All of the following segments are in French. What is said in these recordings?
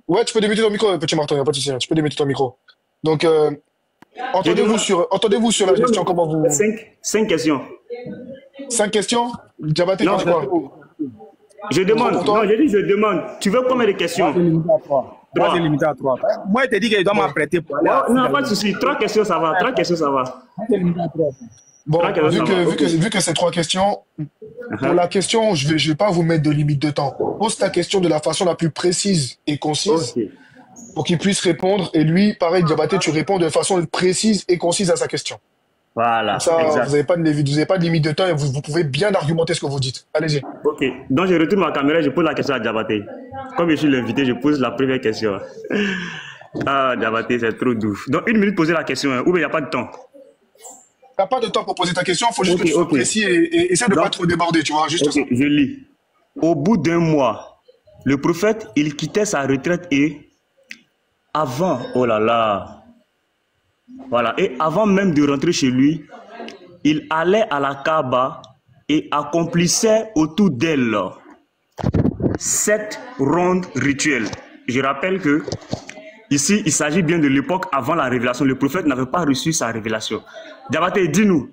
Ouais, tu peux débuter ton micro, petit Martin, y a pas de souci, hein, tu peux débuter ton micro. Donc, Je demande, entendez-vous sur je la gestion, demande comment vous... cinq questions. 5 questions? Diabaté, t'as Non, dit quoi? je Trop demande. pour Non, toi? j'ai dit je demande. Tu veux combien de Moi, questions? j'ai limité à 3. Moi, j'ai Trois. limité à 3. Moi, il te dit qu'il doit Bon. m'apprêter pour aller Ouais, à non, pas de Fidalgo. souci. Trois questions, ça va. Trois questions, ça va. Moi, j'ai limité à 3. Trois Bon, questions, ça va. Ok. vu que c'est 3 questions, pour Uh-huh. la question, je vais pas vous mettre de limite de temps. Pose ta question de la façon la plus précise et Ok. concise pour qu'il puisse répondre. Et lui, pareil, Diabaté, tu réponds de façon précise et concise à sa question. Comme Voilà, ça, exact. vous avez pas de limite de temps et vous pouvez bien argumenter ce que vous dites. Allez-y. Ok. Donc, je retourne ma caméra et je pose la question à Diabaté. Comme je suis l'invité, je pose la première question. Ah, Diabaté, c'est trop doux. Donc, 1 minute, poser la question, hein, ou bien il n'y a pas de temps. T'as pas de temps pour poser ta question, il faut juste que Ok, tu sois ok. précis et essaie de pas Donc, trop déborder, tu vois, juste ok, ça. je lis. Au bout d'un mois, le prophète, il quittait sa retraite et avant, oh là là, voilà, et avant même de rentrer chez lui, il allait à la Kaaba et accomplissait autour d'elle 7 rondes rituelles. Je rappelle que ici, il s'agit bien de l'époque avant la révélation. Le prophète n'avait pas reçu sa révélation. Diabaté, dis-nous,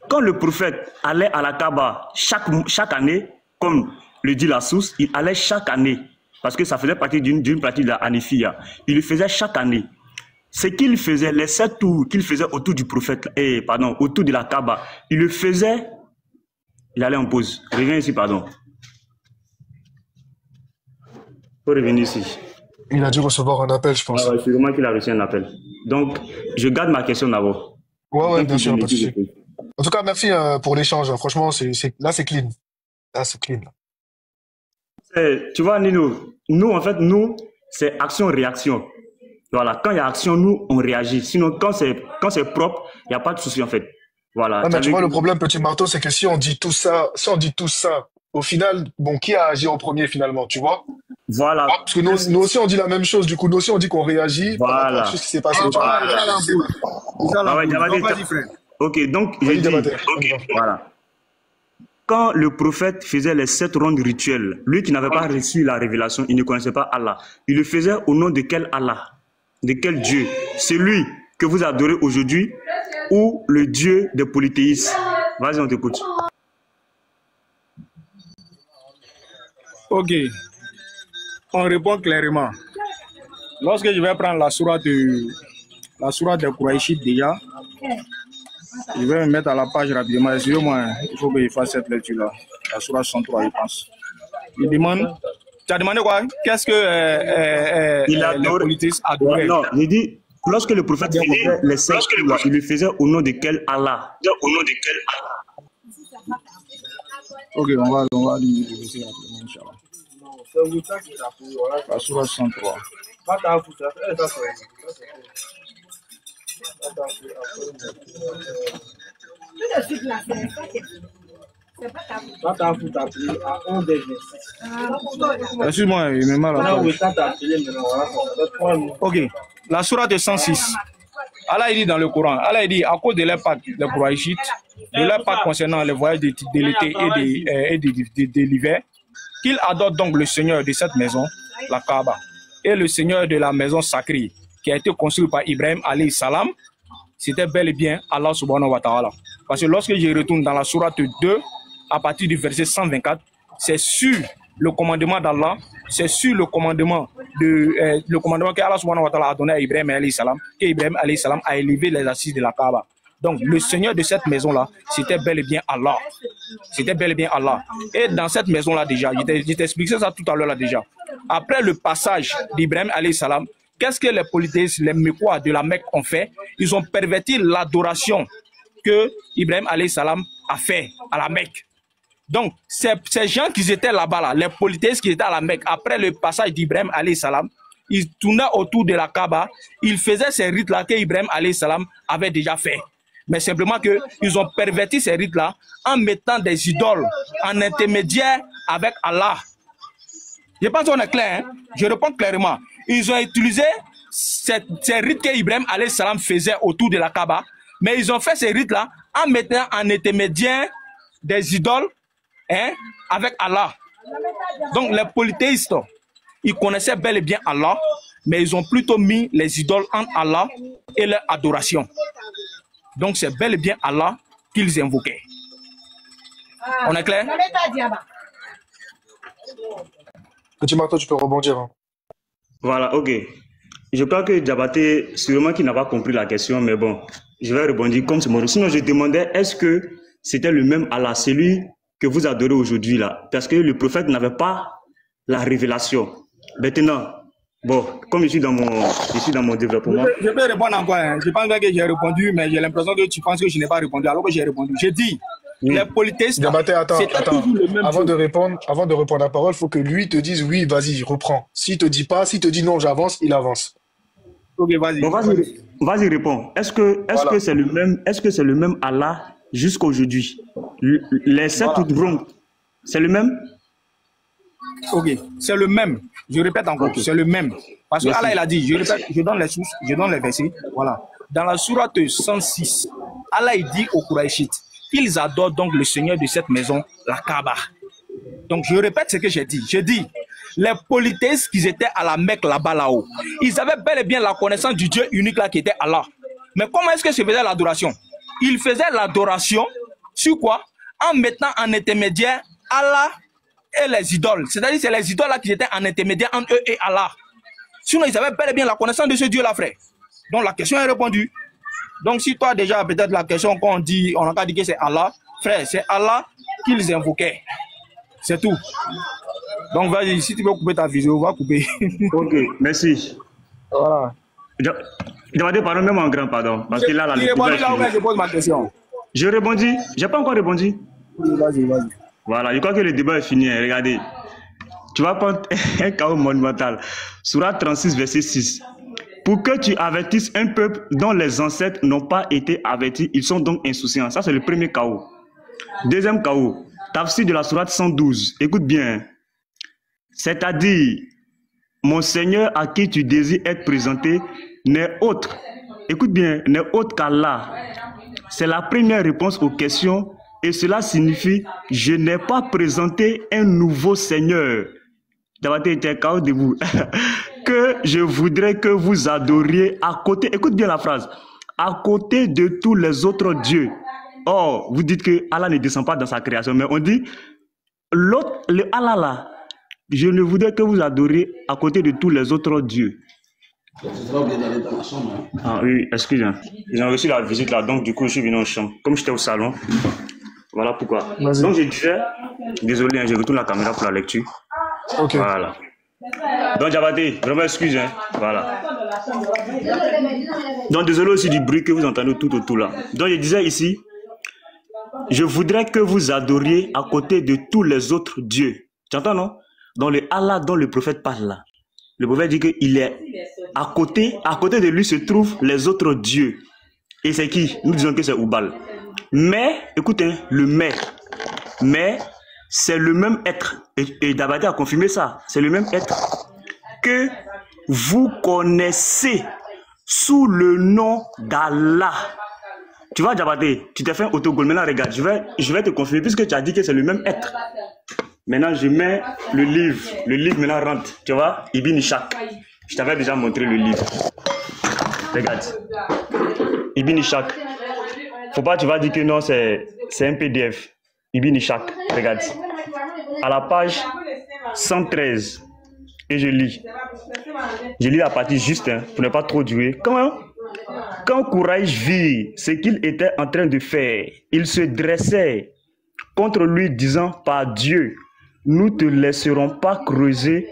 quand le prophète allait à la Kaaba chaque année, comme le dit la source, il allait chaque année, parce que ça faisait partie d'une pratique de la Hanifiya. Il le faisait chaque année. Ce qu'il faisait, les 7 tours qu'il faisait autour du prophète, autour de la Kaaba, il le faisait, il allait en pause. Reviens ici, pardon. Il faut revenir ici. Il a dû recevoir un appel, je Ah pense. ouais, sûrement qu'il a reçu un appel. Donc, je garde ma question d'abord. Ouais, Tant bien qu'il sûr, vient pas de ici, je souci. pose. En tout cas, merci pour l'échange, hein. Franchement, là, c'est clean. Là, c'est clean. Tu vois, Nino, nous, en fait, nous, c'est action-réaction. Voilà, quand il y a action, nous, on réagit. Sinon, quand c'est propre, il n'y a pas de souci, en fait. Voilà. Ouais, mais tu C'est-à-dire vois, que- le problème, petit marteau, c'est que si on dit tout ça, au final, bon, qui a agi en premier finalement, tu vois? Voilà. Parce que nous aussi, on dit la même chose. Du coup, nous aussi, on dit qu'on réagit par rapport à tout Voilà. ce qui s'est passé, tu vois? C'est ça l'embrouille. C'est ça Ah ouais, l'embrouille. Donc, Diabaté, vas-y, frère. ok, donc, je Vas-y, dis, Diabaté, on y va. voilà. Quand le prophète faisait les 7 rondes rituelles, lui qui n'avait pas reçu la révélation, il ne connaissait pas Allah. Il le faisait au nom de quel Allah? De quel Dieu? Celui que vous adorez aujourd'hui ou le Dieu des polythéistes? Vas-y, on t'écoute. Ok. On répond clairement. Lorsque je vais prendre la sourate de Quraïshit déjà, je vais me mettre à la page rapidement. Excusez-moi, hein, il faut que je fasse cette lecture-là. La sourate 103, je pense. Il demande. Tu as demandé quoi? Qu'est-ce que Il les adore. politistes adoraient? Non, j'ai dit, lorsque le prophète faisait les 7 jours, là, il le faisait au nom de quel Allah? Au nom de quel Allah? Ok, on va lire le verset rapidement, Inch'Allah. La sourate 103. Excuse-moi, il me mal à la Ok, la sourate 106. Allah il dit dans le Coran, Allah il dit à cause de l'impact des Quraïchites, de l'impact concernant les voyages de l'été et de l'hiver, qu'ils adorent donc le Seigneur de cette maison, la Kaaba, et le Seigneur de la maison sacrée qui a été construite par Ibrahim alayhi salam, c'était bel et bien Allah subhanahu wa ta'ala. Parce que lorsque je retourne dans la sourate 2, à partir du verset 124, c'est sur le commandement d'Allah, c'est sur le commandement que Allah subhanahu wa ta'ala a donné à Ibrahim alayhi salam, qu'Ibrahim alayhi salam a élevé les assises de la Kaaba. Donc le Seigneur de cette maison-là, c'était bel et bien Allah. C'était bel et bien Allah. Et dans cette maison-là déjà, je t'expliquais ça tout à l'heure là déjà. Après le passage d'Ibrahim alayhi salam, qu'est-ce que les polythéistes, les Mekwa de la Mecque ont fait? Ils ont perverti l'adoration que Ibrahim alayhi salam a fait à la Mecque. Donc, ces gens qui étaient là-bas, là, les polythéistes qui étaient à la Mecque, après le passage d'Ibrahim alayhi salam, ils tournaient autour de la Kaaba, ils faisaient ces rites-là qu'Ibrahim alayhi salam avait déjà fait. Mais simplement qu'ils ont perverti ces rites-là en mettant des idoles en intermédiaire avec Allah. Je pense qu'on est clair, hein? Je réponds clairement. Ils ont utilisé ces rites qu'Ibrahim alayhi salam faisait autour de la Kaaba, mais ils ont fait ces rites-là en mettant en intermédiaire des idoles, hein, avec Allah. Donc les polythéistes, Ils connaissaient bel et bien Allah, mais ils ont plutôt mis les idoles en Allah et leur adoration. Donc c'est bel et bien Allah qu'ils invoquaient. On est clair? Petit Marteau, tu peux rebondir. Hein. Voilà, ok. Je crois que Diabaté, sûrement qu'il n'a pas compris la question, mais bon, je vais rebondir comme c'est mon. Sinon, je demandais, est-ce que c'était le même Allah, celui que vous adorez aujourd'hui là? Parce que le prophète n'avait pas la révélation. Maintenant, bon, comme je suis dans mon développement. Je peux répondre encore. Hein. Je pense que j'ai répondu, mais j'ai l'impression que tu penses que je n'ai pas répondu, alors que j'ai répondu. J'ai dit, les polythéistes. Diabaté, attends. Avant de répondre la parole, il faut que lui te dise oui, vas-y, reprends. S'il te dit pas, s'il te dit non, j'avance, il avance. Ok, vas-y. Bon, vas-y, réponds. Est-ce que c'est le même Allah jusqu'aujourd'hui? Les sept ouvrons, c'est le même? Ok, c'est le même. Je répète encore, c'est le même. Parce que Allah, il a dit, je répète, je donne les sources, je donne les versets. Voilà. Dans la sourate 106, Allah, il dit aux Qurayshites qu'ils adorent donc le Seigneur de cette maison, la Kaaba. Donc, je répète ce que j'ai dit. J'ai dit, les polythéistes qui étaient à la Mecque là-bas, là-haut, ils avaient bel et bien la connaissance du Dieu unique là qui était Allah. Mais comment est-ce que se faisait l'adoration? Ils faisaient l'adoration sur quoi? En mettant en intermédiaire Allah et les idoles. C'est-à-dire c'est les idoles là qui étaient en intermédiaire entre eux et Allah. Sinon, ils avaient bel et bien la connaissance de ce Dieu-là, frère. Donc, la question est répondue. Donc, si toi, déjà, peut-être la question qu'on dit, on n'a pas dit que c'est Allah, frère, c'est Allah qu'ils invoquaient. C'est tout. Donc, vas-y, si tu veux couper ta vidéo, va couper. Ok, merci. Voilà. Demandez pardon, même en grand pardon. Parce que là, je répondis là où je pose ma question. Je répondis. J'ai pas encore répondu. Oui, vas-y. Voilà, je crois que le débat est fini. Hein. Regardez. Tu vas prendre un chaos monumental. Sourate 36, verset 6. Pour que tu avertisses un peuple dont les ancêtres n'ont pas été avertis, ils sont donc insouciants. Ça, c'est le premier chaos. Deuxième chaos. Tafsir de la sourate 112. Écoute bien. C'est-à-dire, mon Seigneur à qui tu désires être présenté n'est autre. Écoute bien, n'est autre qu'Allah. C'est la première réponse aux questions et cela signifie je n'ai pas présenté un nouveau Seigneur. De vous. Que je voudrais que vous adoriez à côté, écoute bien la phrase, à côté de tous les autres dieux. Or, vous dites que Allah ne descend pas dans sa création, mais on dit, l'autre, le Allah là, je ne voudrais que vous adoriez à côté de tous les autres dieux. Ah oui, excusez-moi. J'ai reçu la visite là, donc du coup je suis venu en chambre. Comme j'étais au salon, voilà pourquoi. Donc je disais, désolé, hein, je retourne la caméra pour la lecture. Ok. Voilà. Donc Diabaté, vraiment excuse, hein. Voilà. Donc désolé aussi du bruit que vous entendez tout autour là. Donc je disais ici, je voudrais que vous adoriez à côté de tous les autres dieux. Tu entends non? Dans le Allah dont le prophète parle là. Le prophète dit qu'il est à côté de lui se trouvent les autres dieux. Et c'est qui? Nous disons que c'est Oubal. Mais, écoutez, le mais, c'est le même être. Et Diabaté a confirmé ça. C'est le même être que vous connaissez sous le nom d'Allah. Tu vois, Diabaté, tu t'es fait un autogol. Maintenant, regarde, je vais te confirmer puisque tu as dit que c'est le même être. Maintenant, je mets le livre. Le livre maintenant rentre. Tu vois, Ibn Ishaq. Je t'avais déjà montré le livre. Regarde. Ibn Ishaq. Faut pas, tu vas dire que non, c'est un PDF. Ibn Ishaq. Regarde. À la page 113. Et je lis. Je lis la partie juste, hein, pour ne pas trop durer. Quand Quraysh vit ce qu'il était en train de faire, il se dressait contre lui disant, par Dieu, nous ne te laisserons pas creuser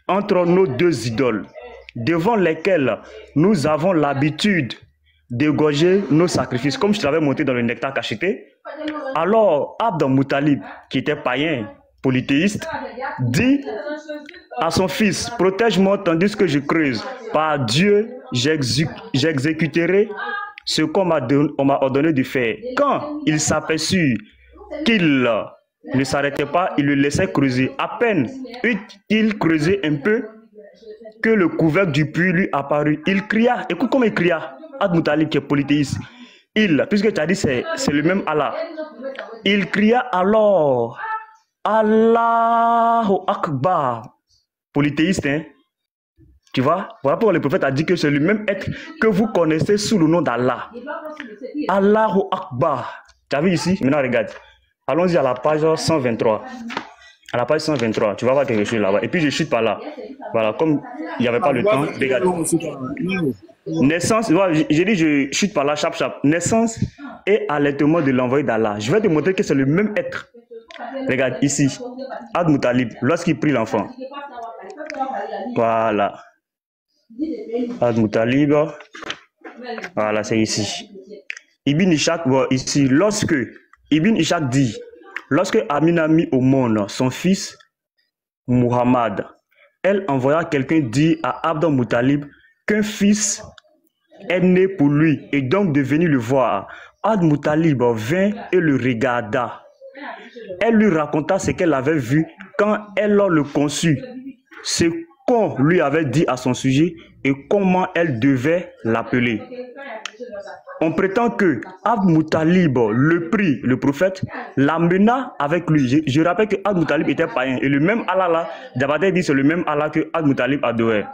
entre nos deux idoles, devant lesquelles nous avons l'habitude d'égorger nos sacrifices, comme je te l'avais montré dans le nectar cacheté. Alors, Abd al-Muttalib, qui était païen, polythéiste, dit à son fils, protège-moi tandis que je creuse. Par Dieu, j'exécuterai ce qu'on m'a ordonné de faire. Quand il s'aperçut qu'il ne s'arrêtait pas, il le laissait creuser. À peine il creusait un peu que le couvercle du puits lui apparut. Il cria, écoute comment il cria, Abd al-Muttalib qui est polythéiste. Puisque tu as dit c'est le même Allah. Il cria alors, Allahu Akbar, polythéiste, hein. Tu vois, voilà pourquoi le prophète a dit que c'est le même être que vous connaissez sous le nom d'Allah. Allahu Akbar. Tu as vu ici? Maintenant, regarde. Allons-y à la page 123. À la page 123, tu vas voir quelque chose là-bas. Et puis je chute par là. Voilà, comme il n'y avait pas le temps, regarde. Naissance, j'ai dit je chute par là, chap. Naissance et allaitement de l'envoyé d'Allah. Je vais te montrer que c'est le même être. Regarde ici. Ad Moutalib, lorsqu'il prit l'enfant. Voilà. Ad Moutalib. Voilà, c'est ici. Ibn Ishaq, ici, lorsque Ibn Ishaq dit, lorsque Amina mit au monde son fils Muhammad, elle envoya quelqu'un dire à Abd Moutalib qu'un fils est né pour lui et donc de venir le voir. Abd Moutalib vint et le regarda. Elle lui raconta ce qu'elle avait vu quand elle le conçut, ce qu'on lui avait dit à son sujet et comment elle devait l'appeler. On prétend que Abd Moutalib le prit, le prophète, l'amena avec lui. Je rappelle que Abd Moutalib était païen. Et le même Allah là, Diabaté dit c'est le même Allah que Abd Moutalib adorait.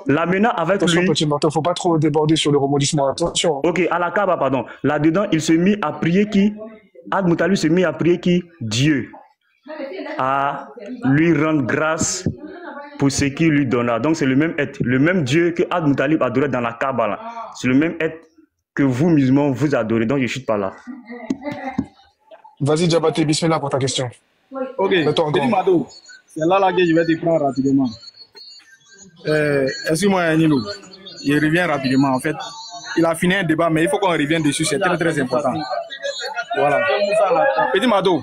L'amena avec attention, lui. Petit Martin, faut pas trop déborder sur le rebondissement. Attention. Ok, à la Kaaba, pardon. Là-dedans, il se mit à prier qui? Abd Moutalib se mit à prier qui? Dieu. À lui rendre grâce pour ce qu'il lui donna. Donc c'est le même être, le même Dieu que Abd Moutalib adorait dans la Kaaba. C'est le même être que vous, musulmans, vous adorez. Donc je ne chute pas là. Vas-y, Diabaté, bismillah pour ta question. Ok, Petit Mado, c'est là que je vais te prendre rapidement. Excuse-moi, Nino. Je reviens rapidement. En fait, il a fini un débat, mais il faut qu'on revienne dessus. C'est très, très important. Voilà. Petit Mado,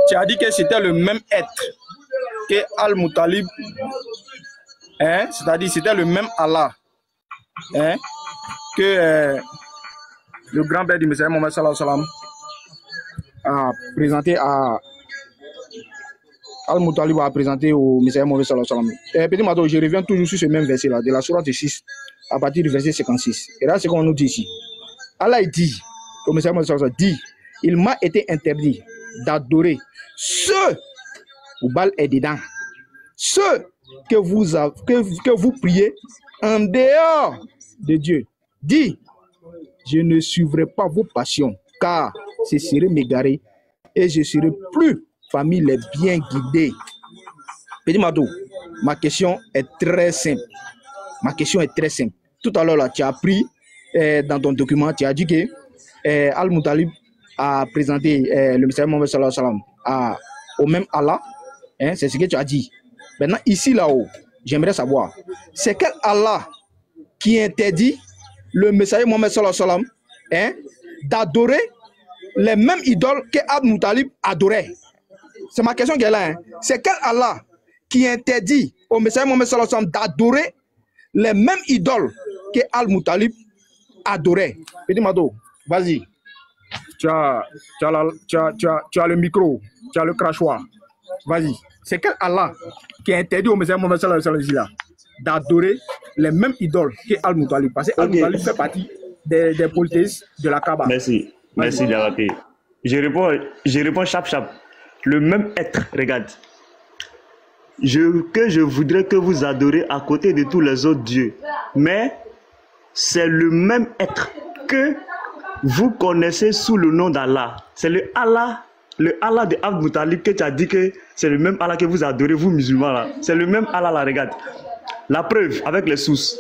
tu as dit que c'était le même être que Al-Moutalib. Hein? C'est-à-dire c'était le même Allah. Hein? Que le grand-père du Messiah Mohammed sallallahu alayhi wa sallam a présenté à Al-Moutalib a présenté au Messiah Mohammed sallallahu alayhi wa sallam. Petit Mado, je reviens toujours sur ce même verset-là, de la sourate 6, à partir du verset 56. Et là, c'est qu'on nous dit ici. Allah dit, au Messiah Mohammed sallallahu alayhi wa sallam, dit, il m'a été interdit d'adorer ceux où Baal est dedans, ceux que vous priez en dehors de Dieu. Dis, je ne suivrai pas vos passions, car ce serait m'égarer et je serai plus parmi les bien guidés. Petit Mado, ma question est très simple. Ma question est très simple. Tout à l'heure, là, tu as pris dans ton document, tu as dit que Al-Moutalib a présenté le Messiah Mohammed sallallahu alayhi wa sallam au même Allah. Hein, c'est ce que tu as dit. Maintenant, ici, là-haut, j'aimerais savoir, c'est quel Allah qui interdit le Messiah Mohammed sallallahu alayhi wa sallam, hein, d'adorer les mêmes idoles que Abd Moutalib adorait? C'est ma question qui est là. Hein. C'est quel Allah qui interdit au Messiah Mohammed sallallahu alayhi wa sallam d'adorer les mêmes idoles que Abd Moutalib adorait? Petit Mado, vas-y. Tu as le micro, tu as le crachoir. Vas-y. C'est quel Allah qui a interdit au Messiah Mohammed sallallahu alayhi wa sallam d'adorer les mêmes idoles que Al-Moutalib? Parce que Al-Moutalib fait partie des polythéistes de la Kaaba. Merci. Merci Diabaté. Je réponds chap. Le même être, regarde. Que je voudrais que vous adorez à côté de tous les autres dieux. Mais c'est le même être que vous connaissez sous le nom d'Allah. C'est le Allah de Abd Moutalib que tu as dit que c'est le même Allah que vous adorez, vous musulmans là. C'est le même Allah là, regarde. La preuve avec les sources.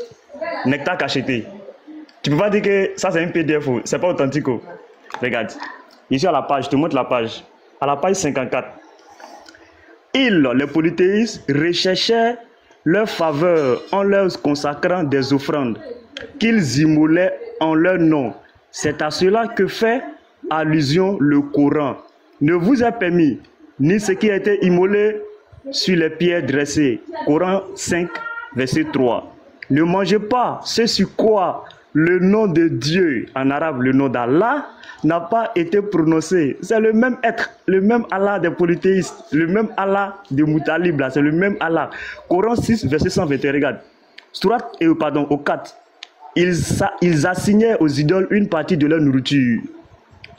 Nectar cacheté. Tu peux pas dire que ça c'est un PDF, c'est pas authentique. Regarde. Ici à la page, je te montre la page. À la page 54. Ils, les polythéistes, recherchaient leur faveur en leur consacrant des offrandes qu'ils immolaient en leur nom. C'est à cela que fait allusion le Coran. Ne vous est permis ni ce qui a été immolé sur les pierres dressées. Coran 5, verset 3. Ne mangez pas ce sur quoi le nom de Dieu, en arabe le nom d'Allah, n'a pas été prononcé. C'est le même être, le même Allah des polythéistes, le même Allah de Moutalib, c'est le même Allah. Coran 6, verset 121, regarde. Au 4. Ils assignaient aux idoles une partie de leur nourriture,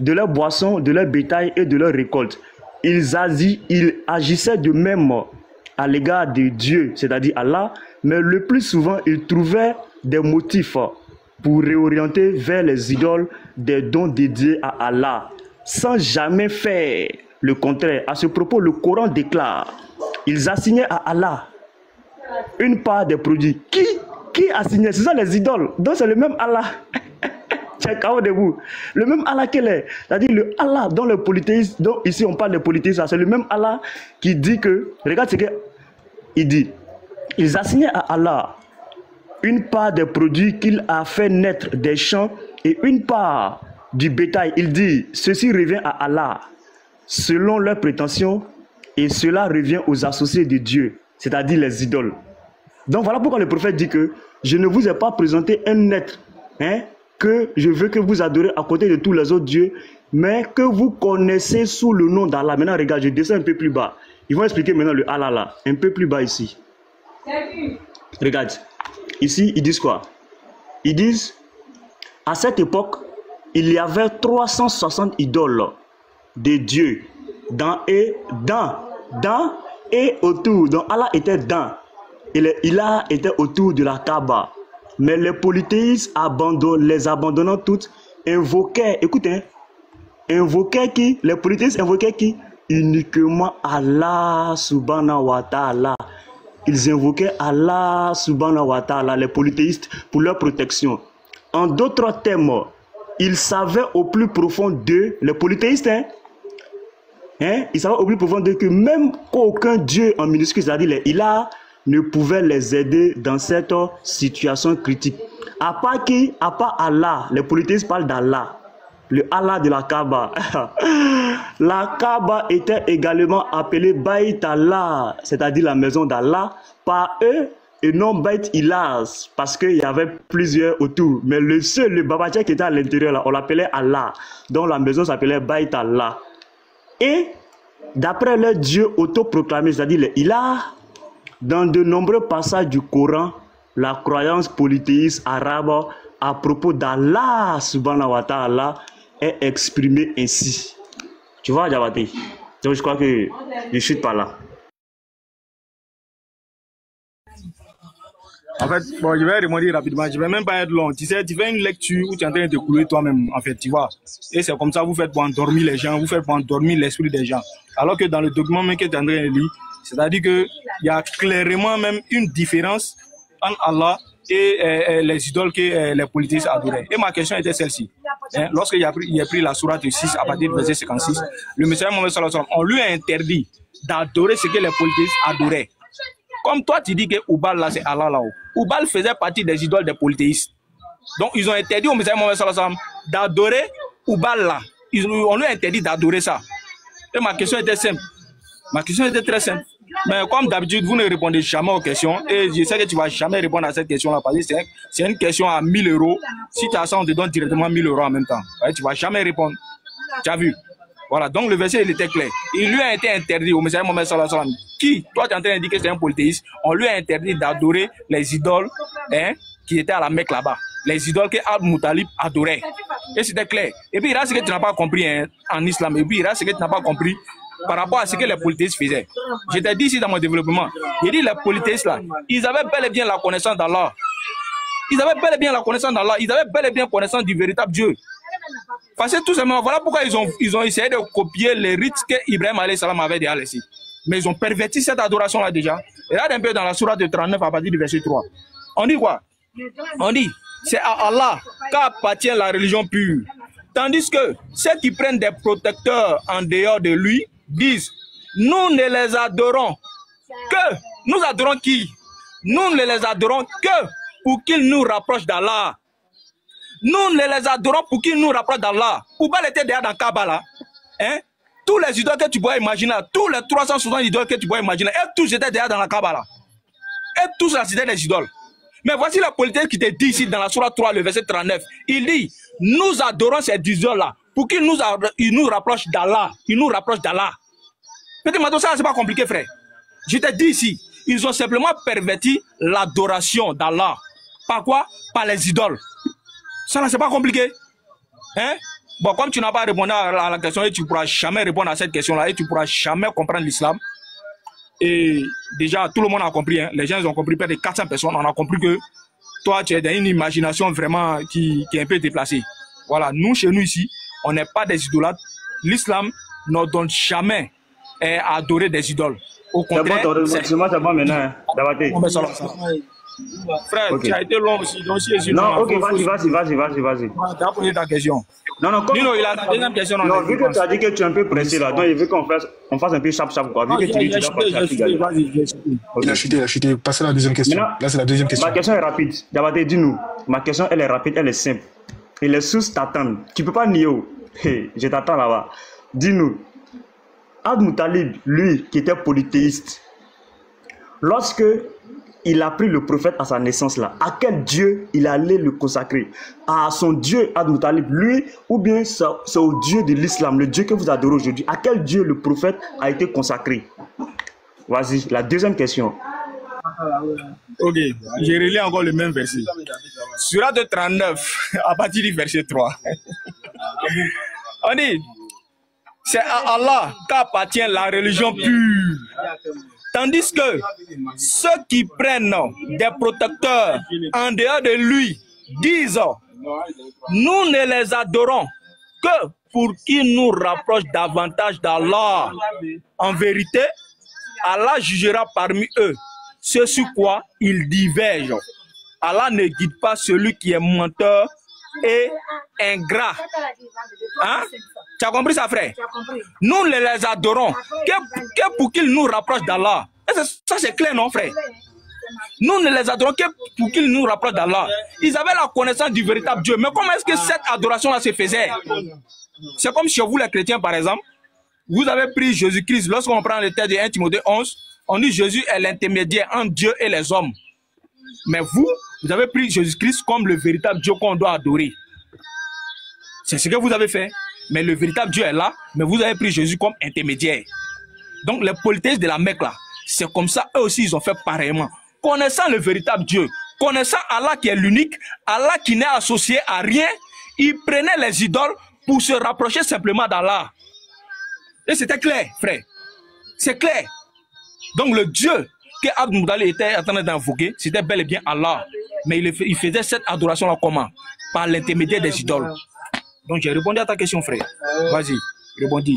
de leur boisson, de leur bétail et de leur récolte. Ils agissaient de même à l'égard de Dieu, c'est-à-dire Allah, mais le plus souvent, ils trouvaient des motifs pour réorienter vers les idoles des dons dédiés à Allah, sans jamais faire le contraire. À ce propos, le Coran déclare, ils assignaient à Allah une part des produits. Qui assignait? Ce sont les idoles. Donc c'est le même Allah. Le même Allah qu'elle est. C'est-à-dire le Allah dans le polythéisme, donc ici on parle de polythéisme, c'est le même Allah qui dit que, regarde ce qu'il dit, ils assignaient à Allah une part des produits qu'il a fait naître des champs et une part du bétail. Il dit, ceci revient à Allah selon leurs prétentions et cela revient aux associés de Dieu, c'est-à-dire les idoles. Donc voilà pourquoi le prophète dit que je ne vous ai pas présenté un être que je veux que vous adorez à côté de tous les autres dieux, mais que vous connaissez sous le nom d'Allah. Maintenant regarde, je descends un peu plus bas. Ils vont expliquer maintenant le Allah là, un peu plus bas ici. Regarde, ici ils disent quoi? Ils disent, à cette époque, il y avait 360 idoles de dieux dans et autour. Donc Allah était dans. Il a été autour de la Kaaba. Mais les polythéistes les abandonnant toutes, invoquaient, écoutez, invoquaient qui? Les polythéistes invoquaient qui? Uniquement Allah subhanahu wa ta'ala. Ils invoquaient Allah subhanahu wa ta'ala, les polythéistes, pour leur protection. En d'autres termes, ils savaient au plus profond d'eux, les polythéistes, ils savaient au plus profond d'eux que même qu'aucun Dieu en minuscule, c'est-à-dire les Ilah, ne pouvait les aider dans cette situation critique. À part qui? À part Allah. Les polythéistes parlent d'Allah. Le Allah de la Kaaba. La Kaaba était également appelée Bayt Allah, c'est-à-dire la maison d'Allah, par eux et non Bayt Ilas, parce qu'il y avait plusieurs autour. Mais le Babatia qui était à l'intérieur, là, on l'appelait Allah. Donc la maison s'appelait Bayt Allah. Et d'après leur Dieu autoproclamé, c'est-à-dire les Ilah, dans de nombreux passages du Coran, la croyance polythéiste arabe à propos d'Allah subhanahu wa ta'ala est exprimée ainsi. Tu vois, Diabaté? Donc je crois que je chute par là. En fait, bon, je vais répondre rapidement. Je ne vais même pas être long. Tu sais, tu fais une lecture où tu es en train de couler toi-même, en fait, tu vois. Et c'est comme ça, vous faites pour endormir les gens, vous faites pour endormir l'esprit des gens. Alors que dans le document même que tu es en train de lire, c'est-à-dire qu'il y a clairement même une différence entre Allah et les idoles que les polythéistes adoraient. Et ma question était celle-ci. Lorsqu'il a pris la sourate 6 à partir du verset 56, le messager Mohammed sallallahu alayhi wa sallam, on lui a interdit d'adorer ce que les polythéistes adoraient. Comme toi, tu dis que Oubal, là, c'est Allah là-haut. Oubal faisait partie des idoles des polythéistes. Donc, ils ont interdit au messager Mohammed sallallahu alayhi wa sallam d'adorer Oubal là. On lui a interdit d'adorer ça. Et ma question était simple. Ma question était très simple. Mais comme d'habitude, vous ne répondez jamais aux questions. Et je sais que tu ne vas jamais répondre à cette question-là. Parce que c'est une question à 1000 €. Si tu as ça, on te donne directement 1000 € en même temps. Tu ne vas jamais répondre. Tu as vu? Voilà. Donc le verset, il était clair. Il lui a été interdit au messager Mohammed sallallahu alayhi wa sallam. Qui, toi, tu es en train de dire que c'est un polythéiste. On lui a interdit d'adorer les idoles qui étaient à la Mecque là-bas. Les idoles que Al-Moutalib adorait. Et c'était clair. Et puis il y a ce que tu n'as pas compris en islam. Et puis il y a ce que tu n'as pas compris par rapport à ce que les polythéistes faisaient. Je t'ai dit ici dans mon développement, j'ai dit les polythéistes là, ils avaient bel et bien la connaissance d'Allah. Ils avaient bel et bien la connaissance d'Allah. Ils avaient bel et bien connaissance du véritable Dieu. Parce que tout simplement, voilà pourquoi ils ont essayé de copier les rites que Ibrahim alayhi salam avait déjà laissés. Mais ils ont perverti cette adoration là déjà. Regarde un peu dans la sourate de 39 à partir du verset 3. On dit quoi? On dit, c'est à Allah qu'appartient la religion pure. Tandis que ceux qui prennent des protecteurs en dehors de lui disent, nous ne les adorons que, nous adorons qui? Nous ne les adorons que pour qu'ils nous rapprochent d'Allah. Nous ne les adorons pour qu'ils nous rapprochent d'Allah. Oubal était déjà dans Kaaba là. Tous les idoles que tu pourrais imaginer, tous les 360 idoles que tu pourrais imaginer, et tous étaient déjà dans la Kaaba là. Et tous là, c'était des idoles. Mais voici la politique qui te dit ici dans la sourate 3, le verset 39. Il dit, nous adorons ces idoles là pour qu'ils nous rapprochent d'Allah. Ils nous rapprochent d'Allah. Peut-être maintenant ça, c'est pas compliqué, frère. Je te dis ici, ils ont simplement perverti l'adoration d'Allah. Par quoi? Par les idoles. Ça, là, c'est pas compliqué. Bon, comme tu n'as pas répondu à la question et tu ne pourras jamais répondre à cette question-là et tu ne pourras jamais comprendre l'islam, Et déjà, tout le monde a compris, hein, les gens ils ont compris, près de 400 personnes, on a compris que toi, tu es dans une imagination vraiment qui est un peu déplacée. Voilà, nous, chez nous ici, on n'est pas des idolâtres. L'islam ne donne jamais à adorer des idoles. Au contraire, c'est bon maintenant, frère, okay. Tu as été long aussi. Donc, si non, ok, vas-y. Tu as posé ta question. Non, comme... Nino, il a la deuxième question. Non, vu que tu as dit que tu es un peu pressé là, donc il veut qu'on fasse un peu chap quoi. Vu que tu dis que tu dois pas il a chuté. Passez à la deuxième question. Maintenant, là, c'est la deuxième question. Ma question est rapide. Diabaté, dis-nous. Ma question, elle est rapide, elle est simple. Et les sources t'attendent. Tu peux pas nier. Hey, je t'attends là-bas. Dis-nous. Abd Muttalib, lui, qui était polythéiste, lorsque il a pris le prophète à sa naissance là, à quel Dieu il allait le consacrer? À son Dieu Abd Muttalib, lui, ou bien c'est au Dieu de l'islam, le Dieu que vous adorez aujourd'hui? À quel Dieu le prophète a été consacré? Vas-y, la deuxième question. Ok, je relis encore le même verset. Sourate 39, à partir du verset 3. On dit, c'est à Allah qu'appartient la religion pure. Tandis que ceux qui prennent des protecteurs en dehors de lui disent, nous ne les adorons que pour qu'ils nous rapprochent davantage d'Allah. En vérité, Allah jugera parmi eux ce sur quoi ils divergent. Allah ne guide pas celui qui est menteur et ingrat. Hein? Tu as compris ça, frère? Nous ne les adorons que pour qu'ils nous rapprochent d'Allah. Ça, c'est clair, non, frère? Nous ne les adorons que pour qu'ils nous rapprochent d'Allah. Ils avaient la connaissance du véritable Dieu. Mais comment est-ce que cette adoration-là se faisait? C'est comme chez vous, les chrétiens, par exemple. Vous avez pris Jésus-Christ. Lorsqu'on prend le texte de 1 Timothée 11, on dit Jésus est l'intermédiaire entre Dieu et les hommes. Mais vous avez pris Jésus-Christ comme le véritable Dieu qu'on doit adorer. C'est ce que vous avez fait. Mais le véritable Dieu est là, mais vous avez pris Jésus comme intermédiaire. Donc les polythéistes de la Mecque là, c'est comme ça, eux aussi ils ont fait pareillement. Connaissant le véritable Dieu, connaissant Allah qui est l'unique, Allah qui n'est associé à rien, ils prenaient les idoles pour se rapprocher simplement d'Allah. Et c'était clair, frère. C'est clair. Donc le Dieu que Abd Muttalib était en train d'invoquer, c'était bel et bien Allah. Mais il faisait cette adoration-là comment? Par l'intermédiaire des idoles. Donc j'ai répondu à ta question, frère. Vas-y, répondis.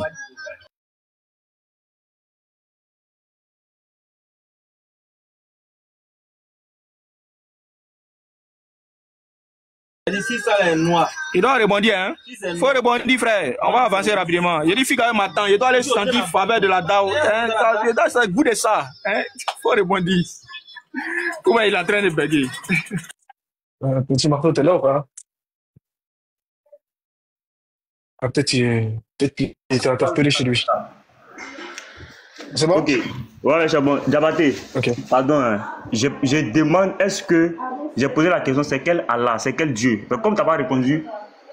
Si ça est noir. Il doit répondre, hein? Il faut répondre, frère. On va avancer rapidement. Je dis, fille, m'attend. Je dois aller sentir faveur de la DAO. Je dois goûter ça. Il faut répondre. Comment il est en train de bégayer? Petit Marteau, t'es là ou pas? Ah, peut-être qu'il était interpellé chez lui. C'est bon? Ok. Ouais, c'est bon. Diabaté. Ok. Pardon. Hein. Je demande, est-ce que j'ai posé la question, c'est quel Allah, c'est quel Dieu? Mais comme tu n'as pas répondu,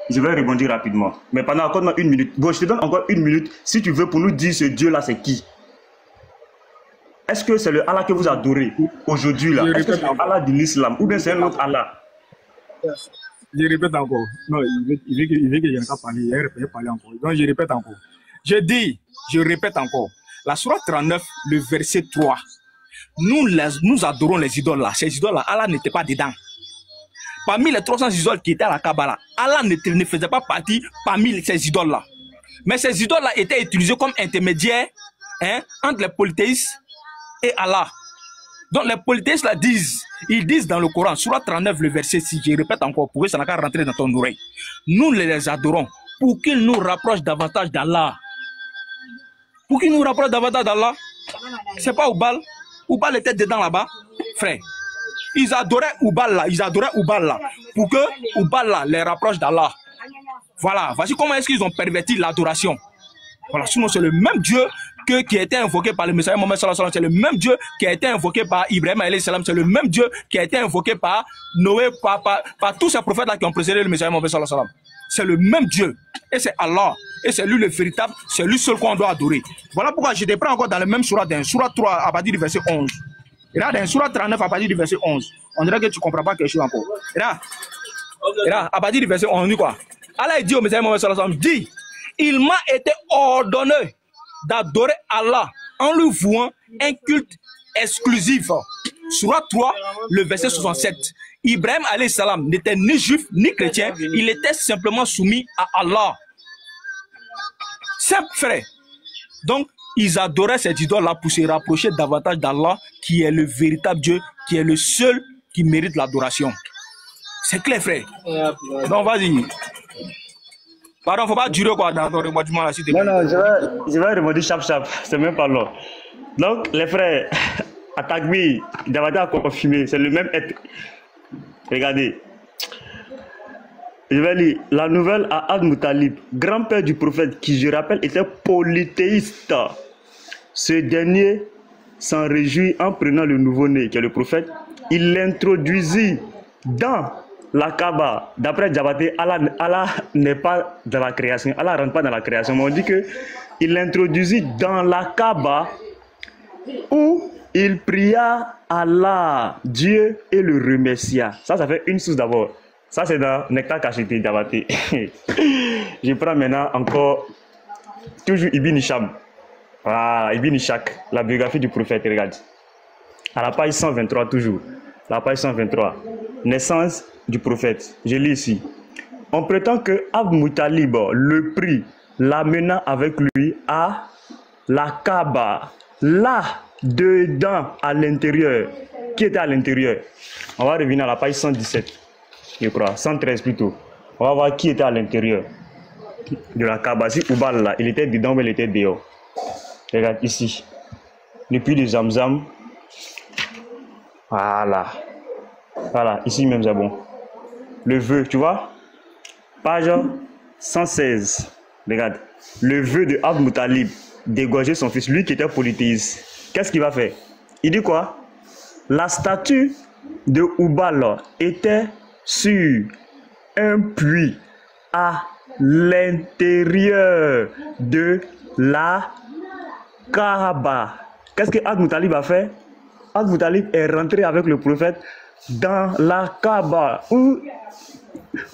je vais répondre rapidement. Mais pendant encore 1 minute. Bon, je te donne encore 1 minute si tu veux pour nous dire ce Dieu-là, c'est qui? Est-ce que c'est le Allah que vous adorez aujourd'hui là? Est-ce que c'est Allah de l'islam ou bien c'est un autre Allah? Je répète encore. Non, il veut que je n'ai pas parlé. Il a parlé encore. Donc je répète encore. Je répète encore. La sourate 39, le verset 3. Nous adorons les idoles là. Ces idoles là, Allah n'était pas dedans. Parmi les 300 idoles qui étaient à la Kabbala, Allah ne faisait pas partie parmi ces idoles là. Mais ces idoles là étaient utilisées comme intermédiaires entre les polythéistes et Allah. Donc les polythéistes là ils disent dans le Coran, sourate 39, le verset 6, je répète encore pour que ça n'a qu'à rentrer dans ton oreille. Nous les adorons pour qu'ils nous rapprochent davantage d'Allah. Pour qu'ils nous rapprochent davantage d'Allah. C'est pas Oubal. Oubal était dedans là-bas, frère. Ils adoraient Oubal là. Pour que Oubal là les rapproche d'Allah. Voilà. Voici comment est-ce qu'ils ont perverti l'adoration. Voilà. Sinon, c'est le même Dieu qui a été invoqué par le Messiah Mohammed sallallahu alayhi wa sallam. C'est le même Dieu qui a été invoqué par Ibrahim alayhi salam. C'est le même Dieu qui a été invoqué par Noé, par tous ces prophètes là qui ont précédé le Messiah Mohammed sallallahu alayhi wa sallam. C'est le même Dieu. Et c'est Allah. Et c'est lui le véritable. C'est lui seul qu'on doit adorer. Voilà pourquoi je te prends encore dans le même sourate, dans sourate 3 à partir du verset 11. Et là, dans sourate 39 à partir du verset 11. On dirait que tu ne comprends pas quelque chose encore. Et là, à partir du verset 11, on dit quoi? Allah dit au Messiah Mohammed sallallahu alayhi wa sallam, dit, il m'a été ordonné d'adorer Allah en lui vouant un culte exclusif. Surat 3, le verset 67. Ibrahim alayhi salam n'était ni juif ni chrétien, il était simplement soumis à Allah. Simple frère. Donc, ils adoraient cette idole-là pour se rapprocher davantage d'Allah, qui est le véritable Dieu, qui est le seul qui mérite l'adoration. C'est clair, frère. Donc, vas-y. Pardon, faut pas durer quoi dans ton remodiment là, s'il te plaît. Non, je vais remonter chap. C'est même pas long. Donc, les frères, Atakbi, Jabata a confirmé, c'est le même être. Regardez. Je vais lire. La nouvelle à Al-Muttalib, grand-père du prophète, qui, je rappelle, était polythéiste. Ce dernier s'en réjouit en prenant le nouveau-né, qui est le prophète. Il l'introduisit dans la Kaaba. D'après Diabaté, Allah n'est pas dans la création. Allah ne rentre pas dans la création. Mais on dit qu'il l'introduisit dans la Kaaba où il pria Allah, Dieu, et le remercia. Ça fait une source d'abord. Ça, c'est dans Nectar Cacheté, Diabaté. Je prends maintenant encore toujours Ibn Hisham. Ah, Ibn Ishaq, la biographie du prophète, regarde. À la page 123, toujours. La page 123. Naissance du prophète. Je lis ici. On prétend que Al-Muttalib le prit, l'amena avec lui à la Kaaba. Là, dedans, à l'intérieur. Qui était à l'intérieur? On va revenir à la page 117, je crois. 113 plutôt. On va voir qui était à l'intérieur de la Kaaba. Si Oubal là, il était dedans, mais il était dehors. Regarde ici. Le puits de Zamzam. Voilà. Voilà, ici même c'est bon. Le vœu, tu vois? Page 116. Regarde. Le vœu de Al-Muttalib d'égorger son fils, lui qui était polythéiste. Qu'est-ce qu'il va faire? Il dit quoi? La statue de Oubal était sur un puits à l'intérieur de la Kaaba. Qu'est-ce que Al-Muttalib a fait? Al-Muttalib est rentré avec le prophète dans la Kaaba.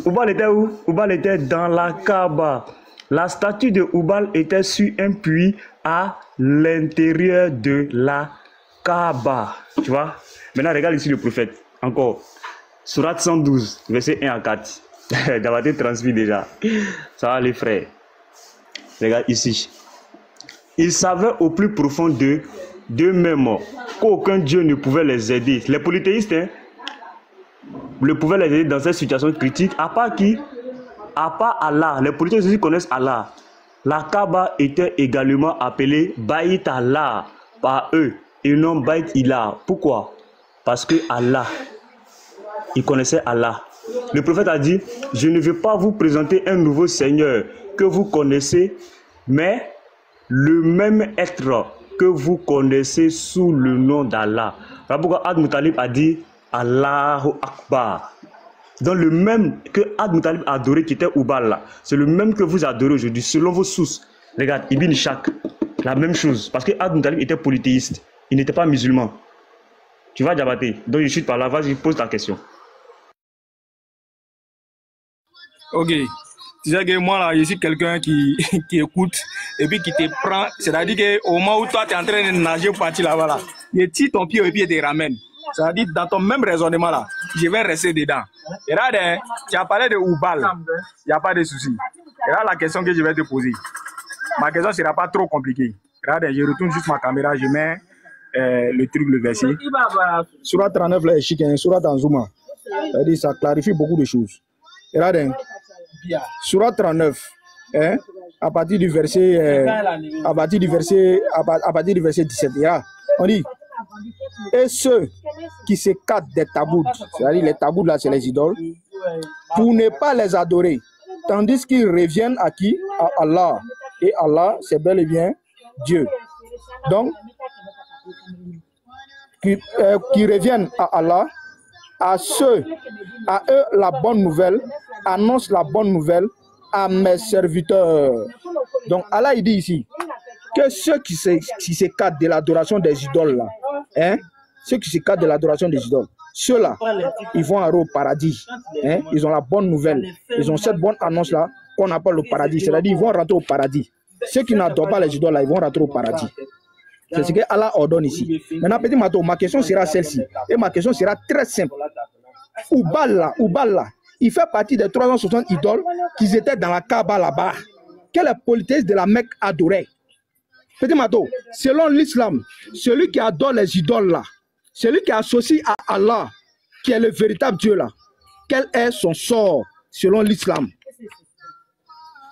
Oubal était où? Oubal était dans la Kaaba. La statue de Oubal était sur un puits à l'intérieur de la Kaaba. Tu vois? Maintenant, regarde ici le prophète. Encore. Surat 112, verset 1 à 4. D'avoir transmis déjà. Ça va les frères. Regarde ici. Ils savaient au plus profond d'eux-mêmes qu'aucun Dieu ne pouvait les aider. Les polythéistes ne pouvaient les aider dans cette situation critique. À part qui? À part Allah. Les polythéistes aussi connaissent Allah. La Kaaba était également appelée Baït Allah par eux et non Baït Ilah. Pourquoi? Parce que Allah, ils connaissaient Allah. Le prophète a dit, je ne vais pas vous présenter un nouveau Seigneur que vous connaissez, mais le même être que vous connaissez sous le nom d'Allah. Voilà pourquoi Al-Muttalib a dit Allahu Akbar. Dans le même que Al-Muttalib a adoré qui était Oubal, c'est le même que vous adorez aujourd'hui, selon vos sources. Regarde, Ibn Ishaq, la même chose. Parce que Al-Muttalib était polythéiste, il n'était pas musulman. Tu vas Diabaté. Donc je suis par là, vas-y, pose ta question. Ok. Tu sais que moi là, je suis quelqu'un qui écoute et puis qui te prend. C'est-à-dire qu'au moment où toi tu es en train de nager pour partir là-bas, là, il tire ton pied et puis il te ramène. C'est-à-dire dans ton même raisonnement là, je vais rester dedans. Et là, tu as parlé de Oubal, il n'y a pas de souci. Et là, la question que je vais te poser, ma question ne sera pas trop compliquée. Regarde, je retourne juste ma caméra, je mets le truc, le verset. Surat 39, là, Surat en Zouma. C'est-à-dire ça clarifie beaucoup de choses. Regardez. Surat 39, hein, à partir du verset 17, on dit, et ceux qui s'écartent des tabous, c'est-à-dire les tabous là, c'est les idoles, pour ne pas les adorer, tandis qu'ils reviennent à qui? À Allah. Et Allah, c'est bel et bien Dieu. Donc, qui reviennent à Allah, à eux la bonne nouvelle, annonce la bonne nouvelle à mes serviteurs. Donc Allah il dit ici que ceux qui s'écartent de l'adoration des idoles là, hein, ceux qui s'écartent de l'adoration des idoles, ceux-là, ils vont aller au paradis. Hein, ils ont la bonne nouvelle. Ils ont cette bonne annonce là qu'on appelle le paradis. C'est-à-dire ils vont rentrer au paradis. Ceux qui n'adorent pas les idoles là, ils vont rentrer au paradis. C'est ce que Allah ordonne ici. Maintenant, petit Mato, ma question sera celle-ci. Et ma question sera très simple. Oubal là, il fait partie des 360 idoles qui étaient dans la Kaaba là-bas. Quelle est la politesse de la Mecque adorée? Petit Mato, selon l'islam, celui qui adore les idoles là, celui qui associe à Allah, qui est le véritable Dieu là, quel est son sort selon l'islam?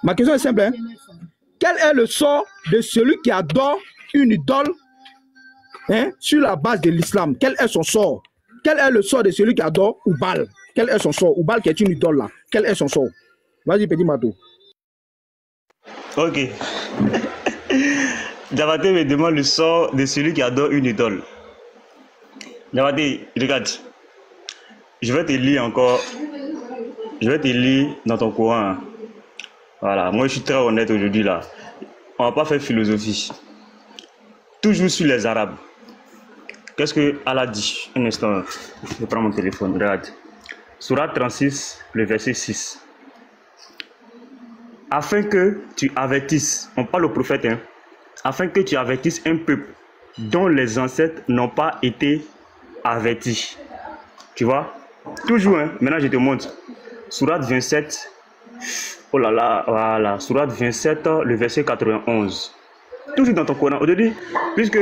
Ma question est simple. Hein? Quel est le sort de celui qui adore une idole sur la base de l'islam? Quel est son sort? Quel est le sort de celui qui adore Oubal? Quel est son sort? Oubal qui est une idole là. Quel est son sort? Vas-y, petit Mato. Ok. Diabaté me demande le sort de celui qui adore une idole. Diabaté, regarde. Je vais te lire encore. Je vais te lire dans ton Coran. Voilà, moi je suis très honnête aujourd'hui là. On va pas faire philosophie. Toujours sur les Arabes. Qu'est-ce que Allah dit? Un instant, je prends mon téléphone, regarde. Sourate 36, le verset 6. Afin que tu avertisses, on parle au prophète, hein, afin que tu avertisses un peuple dont les ancêtres n'ont pas été avertis. Tu vois? Toujours, hein, maintenant je te montre. Sourate 27. Oh là là, voilà, Sourate 27, le verset 91. Toujours dans ton Coran. Aujourd'hui, puisque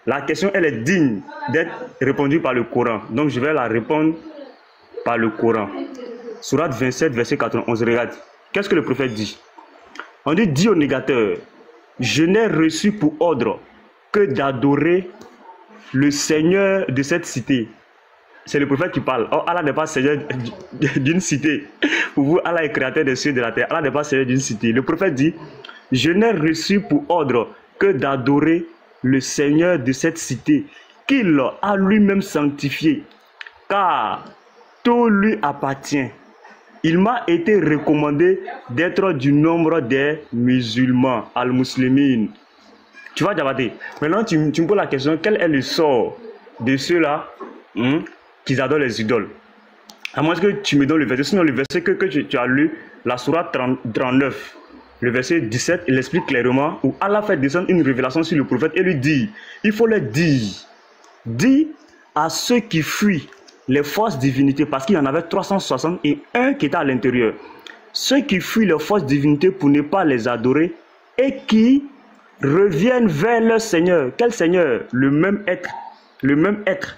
la question, elle est digne d'être répondue par le Coran. Donc, je vais la répondre par le Coran. Sourate 27, verset 91. Regarde, qu'est-ce que le prophète dit? On dit, dis au négateur, je n'ai reçu pour ordre que d'adorer le Seigneur de cette cité. C'est le prophète qui parle. Oh, Allah n'est pas Seigneur d'une cité. Pour vous, Allah est créateur des cieux et de la terre. Allah n'est pas Seigneur d'une cité. Le prophète dit, je n'ai reçu pour ordre que d'adorer le Seigneur de cette cité, qu'il a lui-même sanctifié, car tout lui appartient. Il m'a été recommandé d'être du nombre des musulmans, al-muslimines. Tu vois, Diabaté. Maintenant, tu me poses la question, quel est le sort de ceux-là qui adorent les idoles? À moins que tu me donnes le verset. Sinon, le verset que tu as lu, la sourate 39, le verset 17, il explique clairement où Allah fait descendre une révélation sur le prophète et lui dit, il faut leur dire, dis à ceux qui fuient les fausses divinités, parce qu'il y en avait 361 qui étaient à l'intérieur, ceux qui fuient les fausses divinités pour ne pas les adorer et qui reviennent vers leur Seigneur. Quel Seigneur? Le même être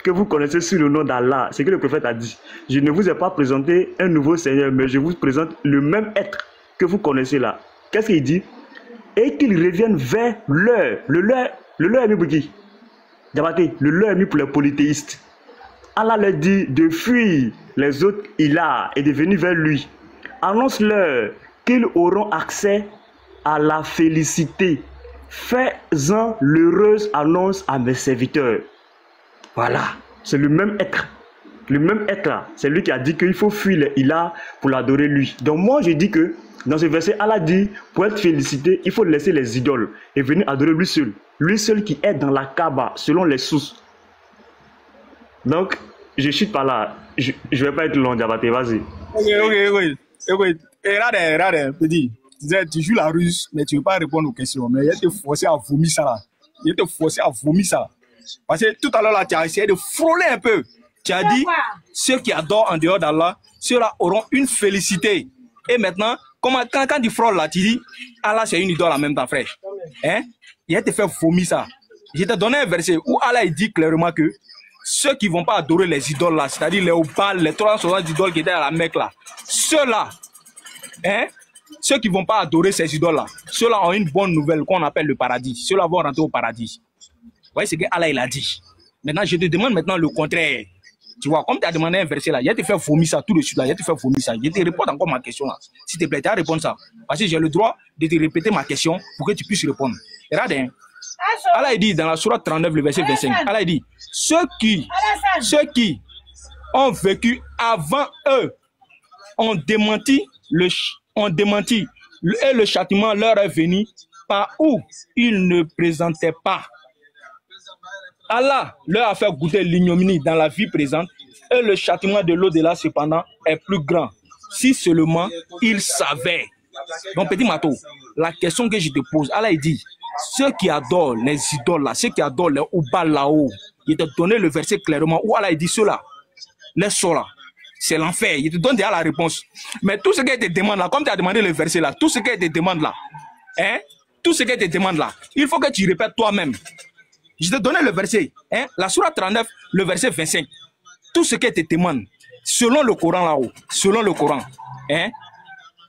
que vous connaissez sous le nom d'Allah. C'est ce que le prophète a dit. Je ne vous ai pas présenté un nouveau Seigneur, mais je vous présente le même être que vous connaissez là. Qu'est-ce qu'il dit? Et qu'ils reviennent vers leur. Le leur est mis pour qui? Diabaté, le leur est mis pour les polythéistes. Allah leur dit de fuir les autres ilahs et de venir vers lui. Annonce-leur qu'ils auront accès à la félicité. Fais-en l'heureuse annonce à mes serviteurs. Voilà, c'est le même être. Le même être là, c'est lui qui a dit qu'il faut fuir les ilahs pour l'adorer lui. Donc moi je dis que dans ce verset, Allah dit, pour être félicité, il faut laisser les idoles et venir adorer lui seul. Lui seul qui est dans la Kaaba, selon les sources. Donc, je chute par là. Je ne vais pas être long, Diabaté, vas-y. Ok. Regarde, petit. Tu joues la ruse, mais tu ne veux pas répondre aux questions. Mais il te forcer à vomir ça là. Il te forcer à vomir ça. Parce que tout à l'heure, là, tu as essayé de frôler un peu. Tu as dit, ceux qui adorent en dehors d'Allah, ceux-là auront une félicité. Et maintenant, quand tu frôles là, tu dis, Allah c'est une idole en même temps, frère. Hein? Il te fait vomir ça. Je t'ai donné un verset où Allah dit clairement que ceux qui ne vont pas adorer les idoles là, c'est-à-dire les Oubal, les 360 idoles qui étaient à la Mecque là, ceux-là, hein? Ceux qui ne vont pas adorer ces idoles-là, ceux-là ont une bonne nouvelle qu'on appelle le paradis. Ceux-là vont rentrer au paradis. Vous voyez ce que Allah il a dit. Maintenant, je te demande maintenant le contraire. Tu vois, comme tu as demandé un verset là, il te fait vomir ça tout de suite là, il te fait vomir ça. Je te réponds encore ma question là. S'il te plaît, tu as répondu ça. Parce que j'ai le droit de te répéter ma question pour que tu puisses répondre. Regarde, hein. Allah il dit dans la sourate 39, le verset 25, Allah il dit, ceux qui ont vécu avant eux ont démenti et le châtiment leur est venu par où ils ne présentaient pas. Allah leur a fait goûter l'ignominie dans la vie présente et le châtiment de l'au-delà cependant est plus grand. Si seulement ils savaient. Donc, Petit Mato, la question que je te pose, Allah il dit, ceux qui adorent les idoles là, ceux qui adorent les Oubal là-haut, il te donné le verset clairement où Allah il dit ceux-là, les sols c'est l'enfer. Il te donne déjà la réponse. Mais tout ce qu'elle te demande là, comme tu as demandé le verset là, tout ce qu'elle te demande là, hein, tout ce qu'elle te demande là, il faut que tu répètes toi-même. Je te donne le verset, hein, la sourate 39, le verset 25. Tout ce qu'elle te demande, selon le Coran là-haut, selon le Coran, hein,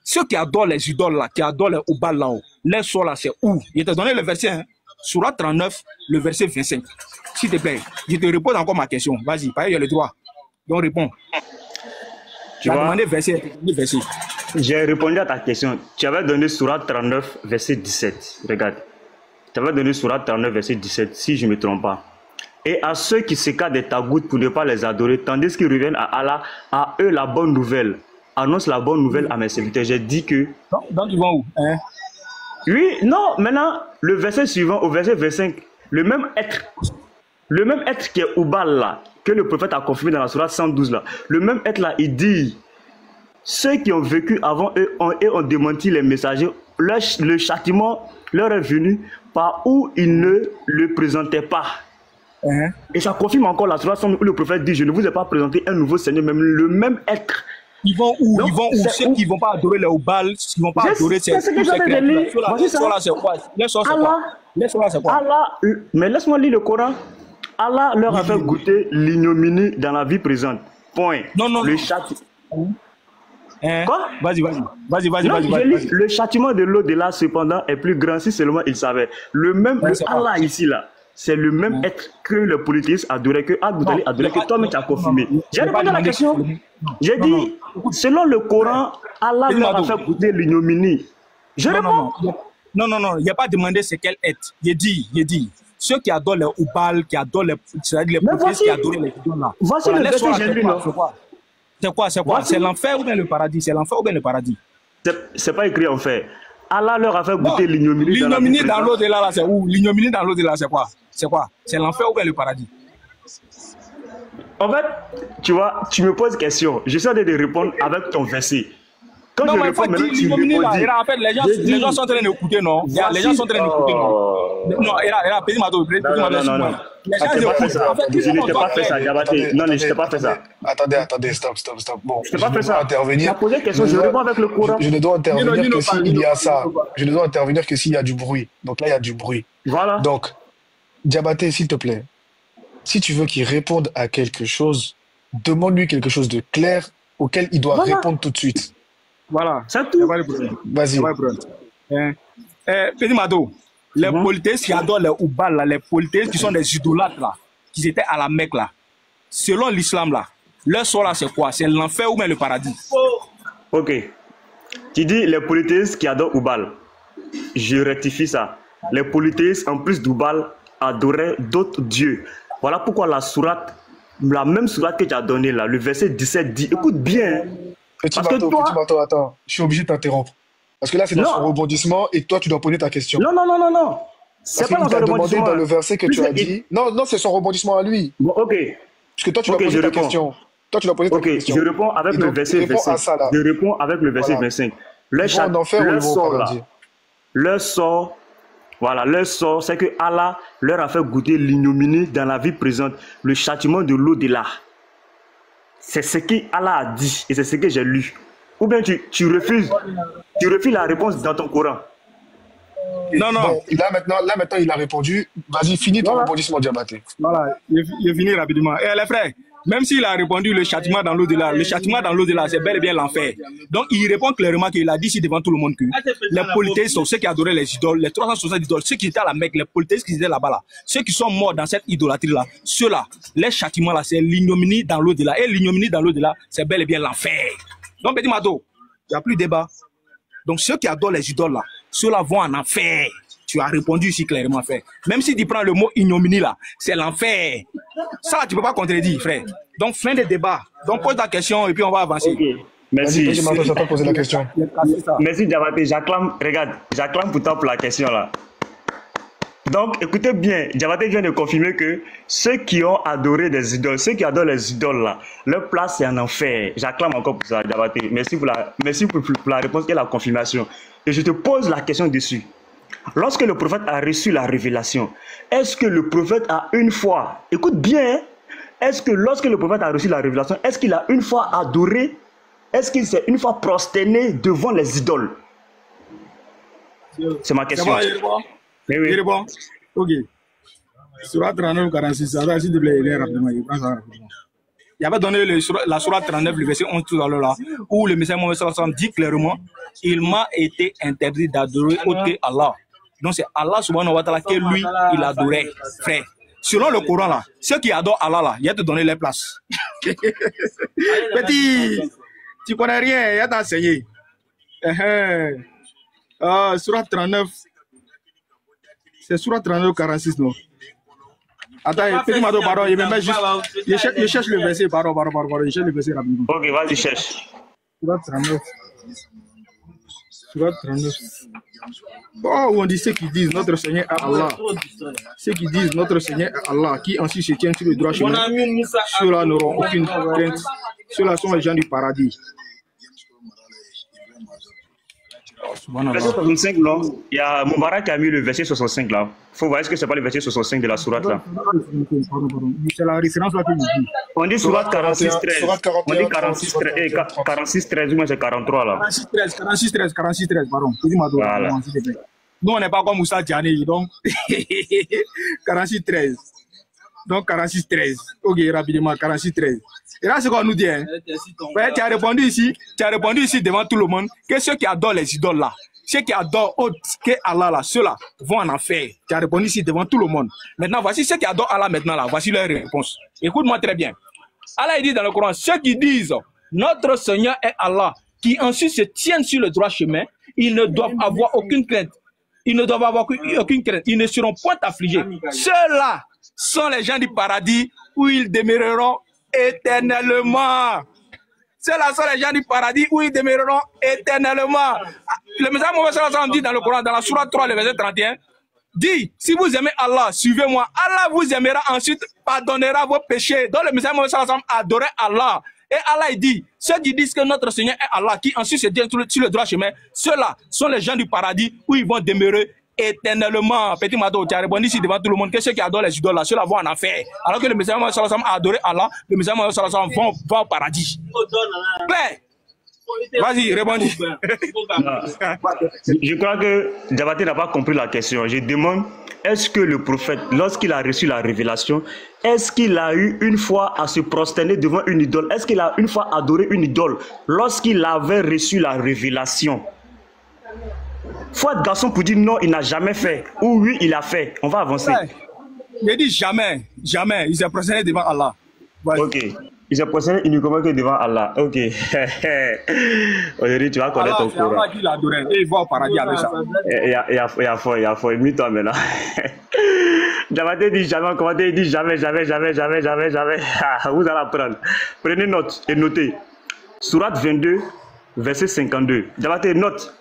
ceux qui adorent les idoles là, qui adorent les Oubal là-haut, les sols là, c'est où? Je te donne le verset, hein, sourate 39, le verset 25. S'il te plaît, je te repose encore ma question. Vas-y, pareil, il y a le droit. Donc réponds. Tu as demandé verset. J'ai répondu à ta question. Tu avais donné sourate 39, verset 17. Regarde. Tu avais donné sourate 39, verset 17, si je ne me trompe pas. Et à ceux qui s'écartent des tagoutes pour ne pas les adorer, tandis qu'ils reviennent à Allah, à eux la bonne nouvelle. Annonce la bonne nouvelle à mes serviteurs. J'ai dit que... Donc ils vont où, hein? Oui, non, maintenant, le verset suivant, au verset 25, le même être qui est Oubal là, que le prophète a confirmé dans la sourate 112 là, le même être là, il dit, ceux qui ont vécu avant eux ont démenti les messagers, le châtiment leur est venu par où ils ne le présentaient pas. Et ça confirme encore la sourate 112 où le prophète dit, je ne vous ai pas présenté un nouveau Seigneur, même le même être. Ils vont où? Donc, ils vont où? Ceux qui ne vont pas adorer les Oubal, qui ne vont pas adorer ces créatures. Les sols là, c'est quoi? Les sols, c'est quoi? Allah, mais laisse-moi lire le Coran. Allah leur a fait goûter l'ignominie dans la vie présente. Point. Non. Le châtiment. Quoi? Vas-y. Le châtiment de l'au-delà, cependant, est plus grand si seulement il savait. Le même Allah ici, là, c'est le même être que le polythéiste adorait, que Abdoulaye adorait, que toi-même tu as confirmé. J'ai répondu à la question. J'ai dit, selon le Coran, Allah leur a fait goûter l'ignominie. Je réponds. Non, il n'y a pas demandé c'est quel être. Il dit. Ceux qui adorent les Oubal, qui adorent les polythéistes, qui adorent les idoles là. Voici le verset que j'ai lu là. C'est quoi? C'est l'enfer ou bien le paradis? C'est l'enfer ou bien le paradis? C'est pas écrit enfer. Allah leur a fait goûter l'ignominie. L'ignominie dans l'au-delà là, c'est où? L'ignominie dans l'au-delà, c'est quoi? C'est l'enfer ou bien le paradis? En fait, tu vois, tu me poses question. J'essaie de te répondre avec ton verset. Quand je réponds maintenant, tu me dis. En fait, les gens sont en train d'écouter, non? Les gens sont en train d'écouter, non? Non, Petit Mato. Non. Je n'étais pas fait ça, Diabaté. Non, je n'étais pas fait ça. Attendez, stop. Bon, je n'ai pas fait ça. Intervenir. Tu as posé question, je réponds avec le Coran. Je ne dois intervenir que s'il y a ça. Je ne dois intervenir que s'il y a du bruit. Donc là, il y a du bruit. Voilà. Donc, Diabaté, s'il te plaît, si tu veux qu'il réponde à quelque chose, demande-lui quelque chose de clair auquel il doit répondre tout de suite. Voilà. C'est tout. Vas-y. Petit Mato, les polythéistes qui adorent les Oubal, là, les polythéistes qui sont des idolâtres, là, qui étaient à la Mecque, là, selon l'islam, là, leur sort, là, c'est quoi? C'est l'enfer ou bien le paradis? Ok. Tu dis les polythéistes qui adorent Oubal. Je rectifie ça. Les polythéistes, en plus d'Oubal, adoraient d'autres dieux. Voilà pourquoi la même sourate que tu as donnée, là, le verset 17 dit, écoute bien. Petit Mato, attends, je suis obligé de t'interrompre. Parce que là, c'est dans son rebondissement et toi, tu dois poser ta question. Non. C'est pas dans le rebondissement dans le verset que tu as dit. Non, c'est son rebondissement à lui. Bon, ok. Parce que toi, tu dois poser ta question. Toi, tu dois poser ta question. Ok, je réponds avec le verset 25. Je réponds avec le verset 25. Leur sort, c'est que Allah leur a fait goûter l'ignominie dans la vie présente, le châtiment de l'au-delà. C'est ce qu'Allah a dit et c'est ce que j'ai lu. Ou bien tu refuses la réponse dans ton Coran. Non. Bon, là maintenant, il a répondu. Vas-y, finis ton rebondissement, Diabaté. Voilà, il finit rapidement. Et les frères, même s'il a répondu le châtiment dans l'au-delà, c'est bel et bien l'enfer. Donc il répond clairement qu'il a dit ici devant tout le monde que les polythéistes sont ceux qui adoraient les idoles, les 360 idoles, ceux qui étaient à la Mecque, les polythéistes qui étaient là-bas, là, ceux qui sont morts dans cette idolâtrie-là, ceux-là, les châtiments là, c'est l'ignominie dans l'au-delà. Et l'ignominie dans l'au-delà, c'est bel et bien l'enfer. Donc Petit Mato, il n'y a plus de débat. Donc ceux qui adorent les idoles là, ceux-là vont en enfer. Tu as répondu ici clairement, frère. Même si tu prends le mot ignominie là, c'est l'enfer. Ça, tu ne peux pas contredire, frère. Donc, fin de débat. Donc, pose ta question et puis on va avancer. Okay. Merci. Je ne pas poser la question. Merci, Diabaté. J'acclame pour toi pour la question là. Donc, écoutez bien, Diabaté vient de confirmer que ceux qui ont adoré des idoles, ceux qui adorent les idoles là, leur place c'est en enfer. J'acclame encore pour ça, Diabaté. Merci pour la réponse et la confirmation. Et je te pose la question dessus. Lorsque le prophète a reçu la révélation, est-ce que le prophète a une fois, écoute bien, est-ce que lorsque le prophète a reçu la révélation, est-ce qu'il a une fois adoré, est-ce qu'il s'est une fois prosterné devant les idoles? C'est ma question. Oui, oui. Ok. Surah 39, 46, attends, s'il te plaît, il est rapidement, il prend ça rapidement. Il avait donné la Surah 39, le verset 11 tout à l'heure là, où le messager Mohammed sallallahu alayhi wa sallam dit clairement, il m'a été interdit d'adorer autre que Allah. Donc c'est Allah subhanahu wa ta'ala que lui, il adorait, frère. Selon le Coran là, ceux qui adorent Allah là, il a te donné les places. Petit, tu connais rien, il a t'enseigné. Surah 39, c'est Surah 39, 46 non? Attends, petit Mado, pardon, il me met juste. Je cherche le verset, pardon, je cherche le verset rapidement. Ok, vas-y, cherche. Surah 39. Surah 39. Oh, on dit ceux qui disent notre Seigneur est Allah. Ceux qui disent notre Seigneur est Allah, qui ensuite se tiennent sur le droit chemin, ceux-là n'auront aucune crainte. Ceux-là sont les gens du paradis. Verset 65 là, il y a Moubarak qui a mis le verset 65 là. Il faut voir est-ce que c'est pas le verset 65 de la sourate là. C'est la référence là que je dis. On dit sourate 46 13. On dit 46 13 ou bien c'est 43 là. 46 13 pardon. Voilà. Nous on n'est pas comme Moussa Diané donc 46 13. Donc 46 13. Ok rapidement 46 13. Et là, c'est quoi nous dit, hein? Ouais, tu as répondu ici devant tout le monde que ceux qui adorent les idoles là, ceux qui adorent autre que Allah là, ceux-là vont en enfer. Tu as répondu ici devant tout le monde. Maintenant, voici ceux qui adorent Allah maintenant là, voici leur réponse. Écoute-moi très bien. Allah il dit dans le Coran, ceux qui disent notre Seigneur est Allah, qui ensuite se tiennent sur le droit chemin, ils ne doivent avoir aucune crainte. Ils ne doivent avoir aucune crainte. Ils ne seront point affligés. Ceux-là sont les gens du paradis où ils demeureront éternellement. Ceux-là sont les gens du paradis où ils demeureront éternellement. Le message Mohammed sallallahu alayhi wa sallam dit dans le Coran, dans la Sourate 3, le verset 31, dit, si vous aimez Allah, suivez-moi. Allah vous aimera ensuite, pardonnera vos péchés. Donc le message Mohammed sallallahu alayhi wa sallam adorait Allah. Et Allah il dit, ceux qui disent que notre Seigneur est Allah, qui ensuite se tiennent sur le droit chemin, ceux-là sont les gens du paradis où ils vont demeurer éternellement. Petit Mado, tu as répondu ici devant tout le monde que ceux qui adorent les idoles là, ceux-là vont en enfer. Alors que le messager Mohammed sallallahu alayhi wa sallam a adoré Allah, le messager Mohammed sallallahu alayhi wa sallam va au paradis. Claire. Vas-y, répondis. Je crois que Diabaté n'a pas compris la question. Je demande, est-ce que le prophète, lorsqu'il a reçu la révélation, est-ce qu'il a eu une fois à se prosterner devant une idole? Est-ce qu'il a une fois adoré une idole lorsqu'il avait reçu la révélation? Faut être garçon pour dire non, il n'a jamais fait. Ou oui, il a fait. On va avancer. Ouais. Il dit jamais, jamais. Il s'est prosterné devant Allah. Ouais. Ok. Il s'est prosterné uniquement que devant Allah. Ok. Aujourd'hui, tu vas connaître ton Coran. Allah qui l'adorait. Et il va au paradis avec ça. Il y a fort. Mis-toi maintenant. Diabaté dit jamais, commentaire dit jamais. Vous allez apprendre. Prenez note et notez. Sourate 22, verset 52. Diabaté, note.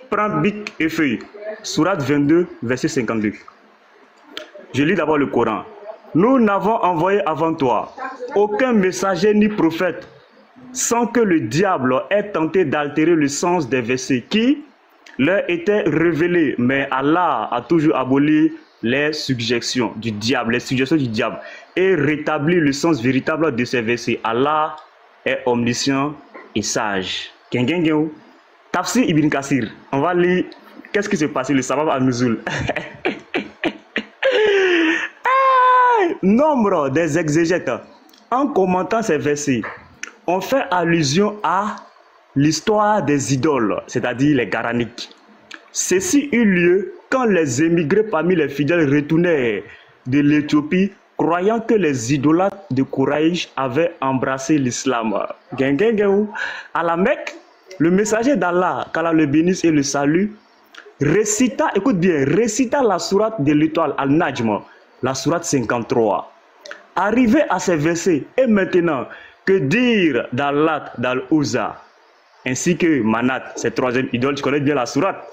Prends bic et feuille. Sourate 22, verset 52. Je lis d'abord le Coran. Nous n'avons envoyé avant toi aucun messager ni prophète sans que le diable ait tenté d'altérer le sens des versets qui leur étaient révélés. Mais Allah a toujours aboli les suggestions du diable, et rétabli le sens véritable de ces versets. Allah est omniscient et sage. Tafsir Ibn Kassir. On va lire qu'est-ce qui s'est passé, le sabab al-Nuzul. Nombre des exégètes, en commentant ces versets, ont fait allusion à l'histoire des idoles, c'est-à-dire les Garaniques. Ceci eut lieu quand les émigrés parmi les fidèles retournaient de l'Éthiopie, croyant que les idolâtres de Quraïsh avaient embrassé l'islam. À la Mecque, le messager d'Allah, qu'Allah le bénisse et le salue, récita, écoute bien, récita la sourate de l'étoile Al-Najm, la sourate 53. Arrivé à ces versets, et maintenant, que dire d'Allah, d'Al-Uzza, ainsi que Manat, cette troisième idole, tu connais bien la sourate.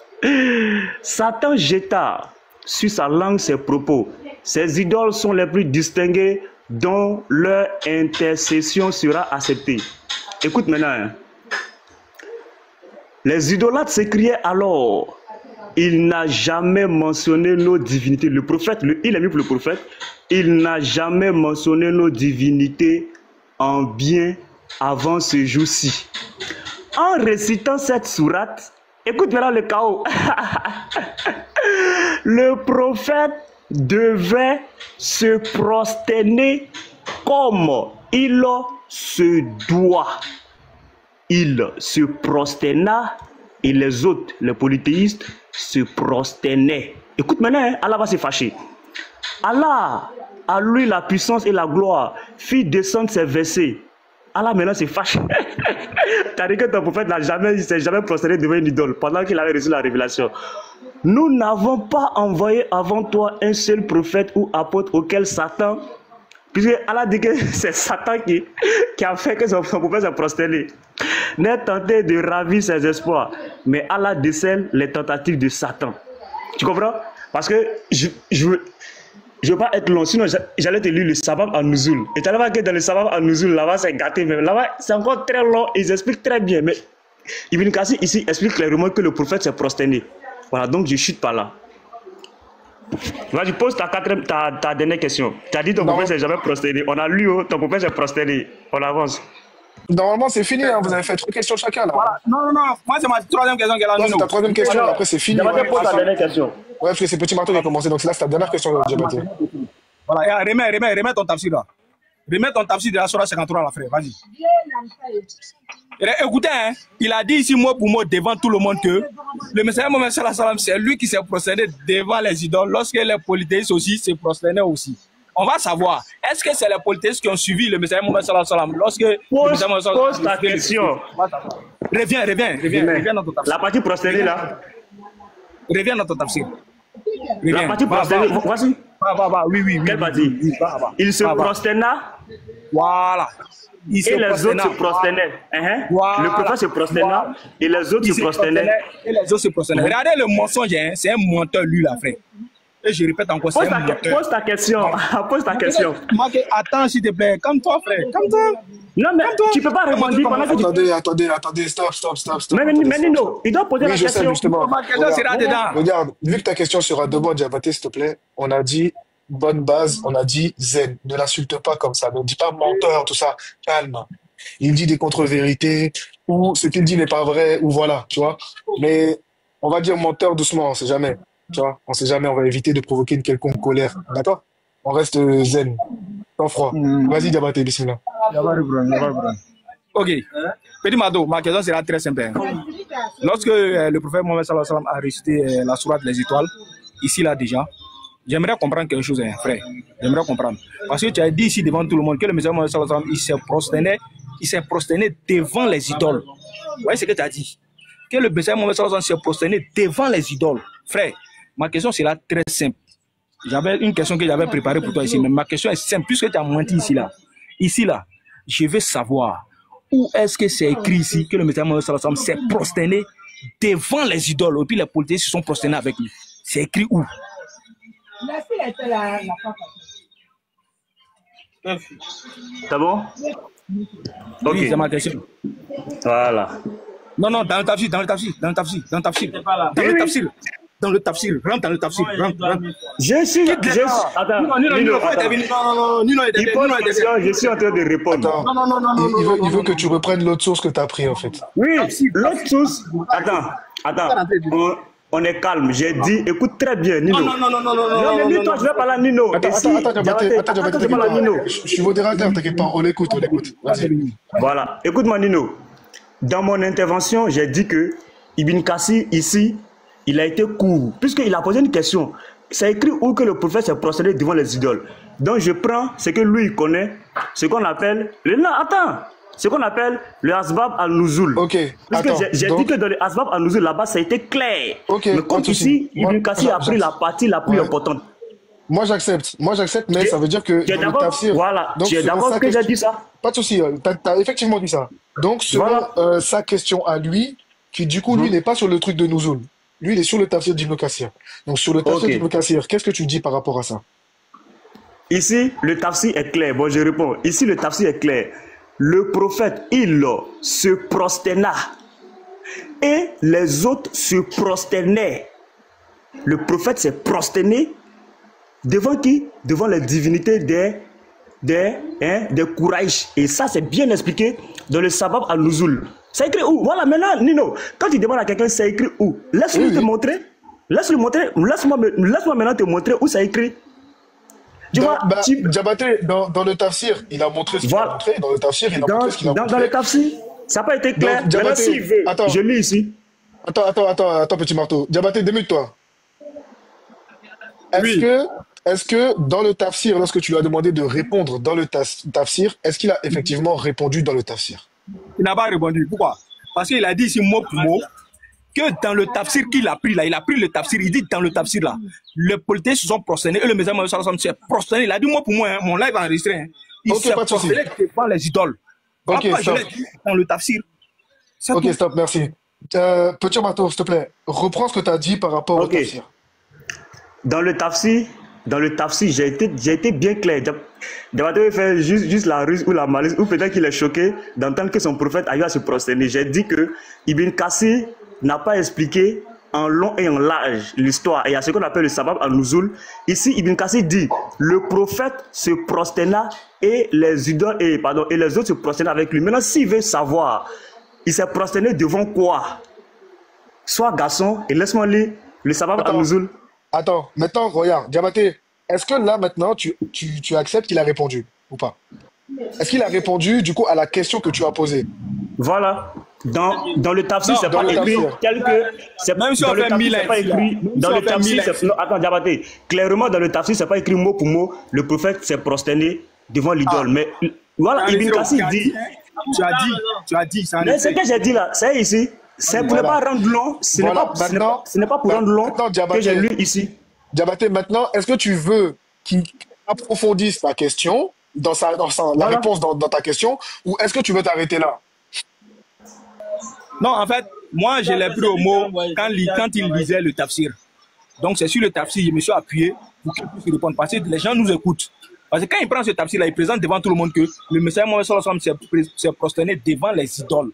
Satan jeta sur sa langue, ses propos. Ses idoles sont les plus distinguées dont leur intercession sera acceptée. Écoute maintenant. Hein. Les idolâtres s'écriaient alors. Il n'a jamais mentionné nos divinités. Le prophète, il est mieux pour le prophète. Il n'a jamais mentionné nos divinités en bien avant ce jour-ci. En récitant cette sourate, écoute maintenant le chaos. Le prophète devait se prosterner comme il se doit. Il se prosterna et les autres, les polythéistes, se prosternaient. Écoute maintenant, hein, Allah va se fâcher. Allah, à lui la puissance et la gloire, fit descendre ses versets. Allah maintenant se fâche. Car que ton prophète ne s'est jamais prosterné devant une idole pendant qu'il avait reçu la révélation. Nous n'avons pas envoyé avant toi un seul prophète ou apôtre auquel Satan, puisque Allah dit que c'est Satan qui a fait que son prophète se prosterné, n'est tenté de ravir ses espoirs. Mais Allah décèle les tentatives de Satan. Tu comprends? Parce que je veux pas être long, sinon j'allais te lire le Sabab an-Nuzul. Et tu allais voir que dans le Sabab an-Nuzul, là-bas c'est gâté même. Là-bas c'est encore très long, ils expliquent très bien. Mais Ibn Kassir ici explique clairement que le prophète s'est prosterné. Voilà, donc je chute par là. Vas-y, pose ta dernière question. Tu as dit ton prophète s'est jamais prosterné. On a lu, ton prophète s'est prosterné. On avance. Normalement, c'est fini, hein. Vous avez fait 3 questions chacun là. Voilà. Non, moi c'est ma troisième question qu'elle a. C'est ta troisième question, après c'est fini. Pose ta dernière question. Ouais, parce que c'est Petit Marteau qui a commencé, donc là c'est ta dernière question, Diabaté. Voilà, remets ton tafsir là. Remets ton tafsir de la Surah 53 là, frère, vas-y. Écoutez, hein, il a dit ici mot pour mot devant tout le monde que le messager Mohammed sallallahu alayhi wa sallam, c'est lui qui s'est prosterné devant les idoles lorsque les polythéistes aussi se prosternaient aussi. On va savoir, est-ce que c'est les polythéistes qui ont suivi le messager Mohammed sallallahu alayhi wa sallam lorsque... Pose ta question. Reviens dans ton tafsir. La partie prosternée là. Reviens dans ton tafsir. La partie prosternée, voici. Oui. Quelle partie? Il se prosterna. Voilà. Et les autres se prosternaient. Voilà. Le prophète se prosterna et les autres se prosternaient. Regardez le mensonge, hein. C'est un menteur lui là, frère. Et je répète encore, c'est un menteur. Pose ta question. Pose ta question. Attends s'il te plaît, calme-toi frère, calme-toi. Non mais tu peux pas répondre pendant que tu... Attendez, stop. Mais Nino, il doit poser la question. Sais, justement. Ma question sera dedans. Regarde, vu que ta question sera debout, Diabaté, s'il te plaît, on a dit bonne base, on a dit zen. Ne l'insulte pas comme ça, ne dis pas menteur, tout ça. Calme. Il dit des contre-vérités, ou ce qu'il dit n'est pas vrai, ou voilà, tu vois. Mais on va dire menteur doucement, on sait jamais. Tu vois, on sait jamais, on va éviter de provoquer une quelconque colère. D'accord? On reste zen, sans froid. Vas-y, Diabaté, bismillah. Ok. Petit Mado, ma question sera très simple. Lorsque le prophète Mohammed sallallahu alayhi wa sallam a récité la sourate des étoiles, ici là déjà, j'aimerais comprendre quelque chose, hein, frère. J'aimerais comprendre. Parce que tu as dit ici devant tout le monde que le messager Mohammed sallallahu alayhi wa sallam, il s'est prosterné devant les idoles. Vous voyez ce que tu as dit? Que le messager Mohammed sallallahu alayhi wa sallam s'est prosterné devant les idoles. Frère, ma question sera très simple. J'avais une question que j'avais préparée pour toi ici, mais ma question est simple. Puisque tu as menti ici là, je veux savoir où est-ce que c'est écrit ici que le messager Mohammed sallallahu alayhi wa sallam s'est prosterné devant les idoles et puis les politiciens se sont prosternés avec lui. C'est écrit où? C'est bon? Ok. Oui, c'est ma question. Voilà. Non, dans le tafsir. Dans le tafsir, rentre dans le tafsir. Je suis. Attends, Nino, il pose la question, je suis en train de répondre. Non, il veut que tu reprennes l'autre source que tu as pris en fait. Oui, l'autre source. Attends. On est calme. J'ai dit, écoute très bien, Nino. Non, mais toi, je vais parler à Nino. Attends, Nino. Je suis modérateur, t'inquiète pas, on l'écoute. Vas-y. Voilà, écoute-moi, Nino. Dans mon intervention, j'ai dit que Ibn Kassir, ici, il a été court, puisqu'il a posé une question. C'est écrit où que le prophète s'est prosterné devant les idoles. Donc je prends ce que lui il connaît, ce qu'on appelle ce qu'on appelle le Asbab al-Nuzul. Ok. Puisque j'ai dit que dans le Asbab al-Nuzul, là-bas, ça a été clair. Okay, mais comme ici, Ibn Kassir a pris la partie la plus importante. Moi j'accepte, mais ça veut dire que tu es d'accord? Tafsir, voilà, tu es d'accord que j'ai dit ça? Pas de souci, tu as effectivement dit ça. Donc selon sa question à lui, qui du coup lui n'est pas sur le truc de Nuzul. Lui, il est sur le tafsir d'Ibn Kassir. Donc, sur le tafsir Ok. d'Ibn Kassir, qu'est-ce que tu dis par rapport à ça? Ici, le tafsir est clair. Bon, je réponds. Ici, le tafsir est clair. Le prophète, il se prosterna et les autres se prosternaient. Le prophète s'est prosterné devant qui? Devant les divinités des Quraysh. Et ça, c'est bien expliqué dans le Sabab al-Nuzul. C'est écrit où? Voilà, maintenant, Nino, quand tu demandes à quelqu'un, c'est écrit où? Oui, Laisse-le te oui. montrer. Laisse-moi maintenant te montrer où c'est écrit. Tu vois, Bah, Diabaté, dans le tafsir, il a montré ce qu'il a voilà. montré. Dans le tafsir, il a montré ce qu'il a Dans montré. le tafsir, ça n'a pas été clair. Donc, Maintenant, s'il Diabaté, veut, attends, je lis ici. attends, petit marteau. Diabaté, démute-toi. Est-ce Oui, que, est-ce que dans le tafsir, lorsque tu lui as demandé de répondre dans le tafsir, est-ce qu'il a effectivement répondu dans le tafsir? il n'a pas répondu. Pourquoi? Parce qu'il a dit ici mot pour mot que dans le tafsir qu'il a pris là, il a pris le tafsir, il dit dans le tafsir là, les polythéistes se sont prosternés et le messager Mohammed sallallahu alayhi wa sallam s'est prosterné. Il a dit mot pour mot, hein, mon live est enregistré. Hein. Il Ok, s'est pas de souci. prosterné devant les idoles. Voilà Ok, pourquoi je stop. l'ai dit dans le tafsir. C'est Ok, tout. stop, merci. Petit marteau, s'il te plaît, reprends ce que tu as dit par rapport au Ok. tafsir. Dans le tafsir, j'ai été bien clair. D'abord, fait juste la ruse ou la malice, ou peut-être qu'il est choqué d'entendre que son prophète a eu à se prosterner. J'ai dit que Ibn Kassir n'a pas expliqué en long et en large l'histoire. Et il y a ce qu'on appelle le sabab al-nuzul. Ici, Ibn Kassir dit, le prophète se prosterna et les idoles, et les autres se prosternaient avec lui. Maintenant, s'il veut savoir, il s'est prosterné devant quoi? Sois garçon et laisse-moi lire le sabab Attends, al-nuzul. attends, maintenant, regarde, Diabaté, est-ce que là, maintenant, tu acceptes qu'il a répondu ou pas? Est-ce qu'il a répondu, du coup, à la question que tu as posée? Voilà. Dans le tafsir, Non, c'est Dans pas le écrit tafsir. tel que. Même si Dans on le fait tafsir, 1000 c'est ans pas ici, là. écrit. Même si Dans on le fait tafsir, 1000 ans c'est. ici. Non, attends, Diabaté. Clairement, dans le tafsir, c'est pas écrit mot pour mot. Le prophète s'est prosterné devant Ah, l'idole. Mais voilà, Ibn tu Kassir as dit. dit, hein. Tu as dit, c'est en Mais ce effet. que j'ai dit là, c'est ici. C'est pour ne pas Voilà. rendre long. Voilà, maintenant, Ce n'est pas pour rendre long maintenant, que j'ai Diabaté, lu ici. Diabaté, maintenant, est-ce que tu veux qu'il approfondisse ta question, la Voilà. réponse dans ta question, ou est-ce que tu veux t'arrêter là? Non, en fait, moi, je l'ai pris au mot quand il lisait le tafsir. Donc, c'est sur le tafsir, je me suis appuyé pour qu'il puisse répondre. Parce que les gens nous écoutent. Parce que quand il prend ce tafsir-là, il présente devant tout le monde que le messager Mohammed sallallahu alayhi wa sallam s'est prosterné devant les idoles.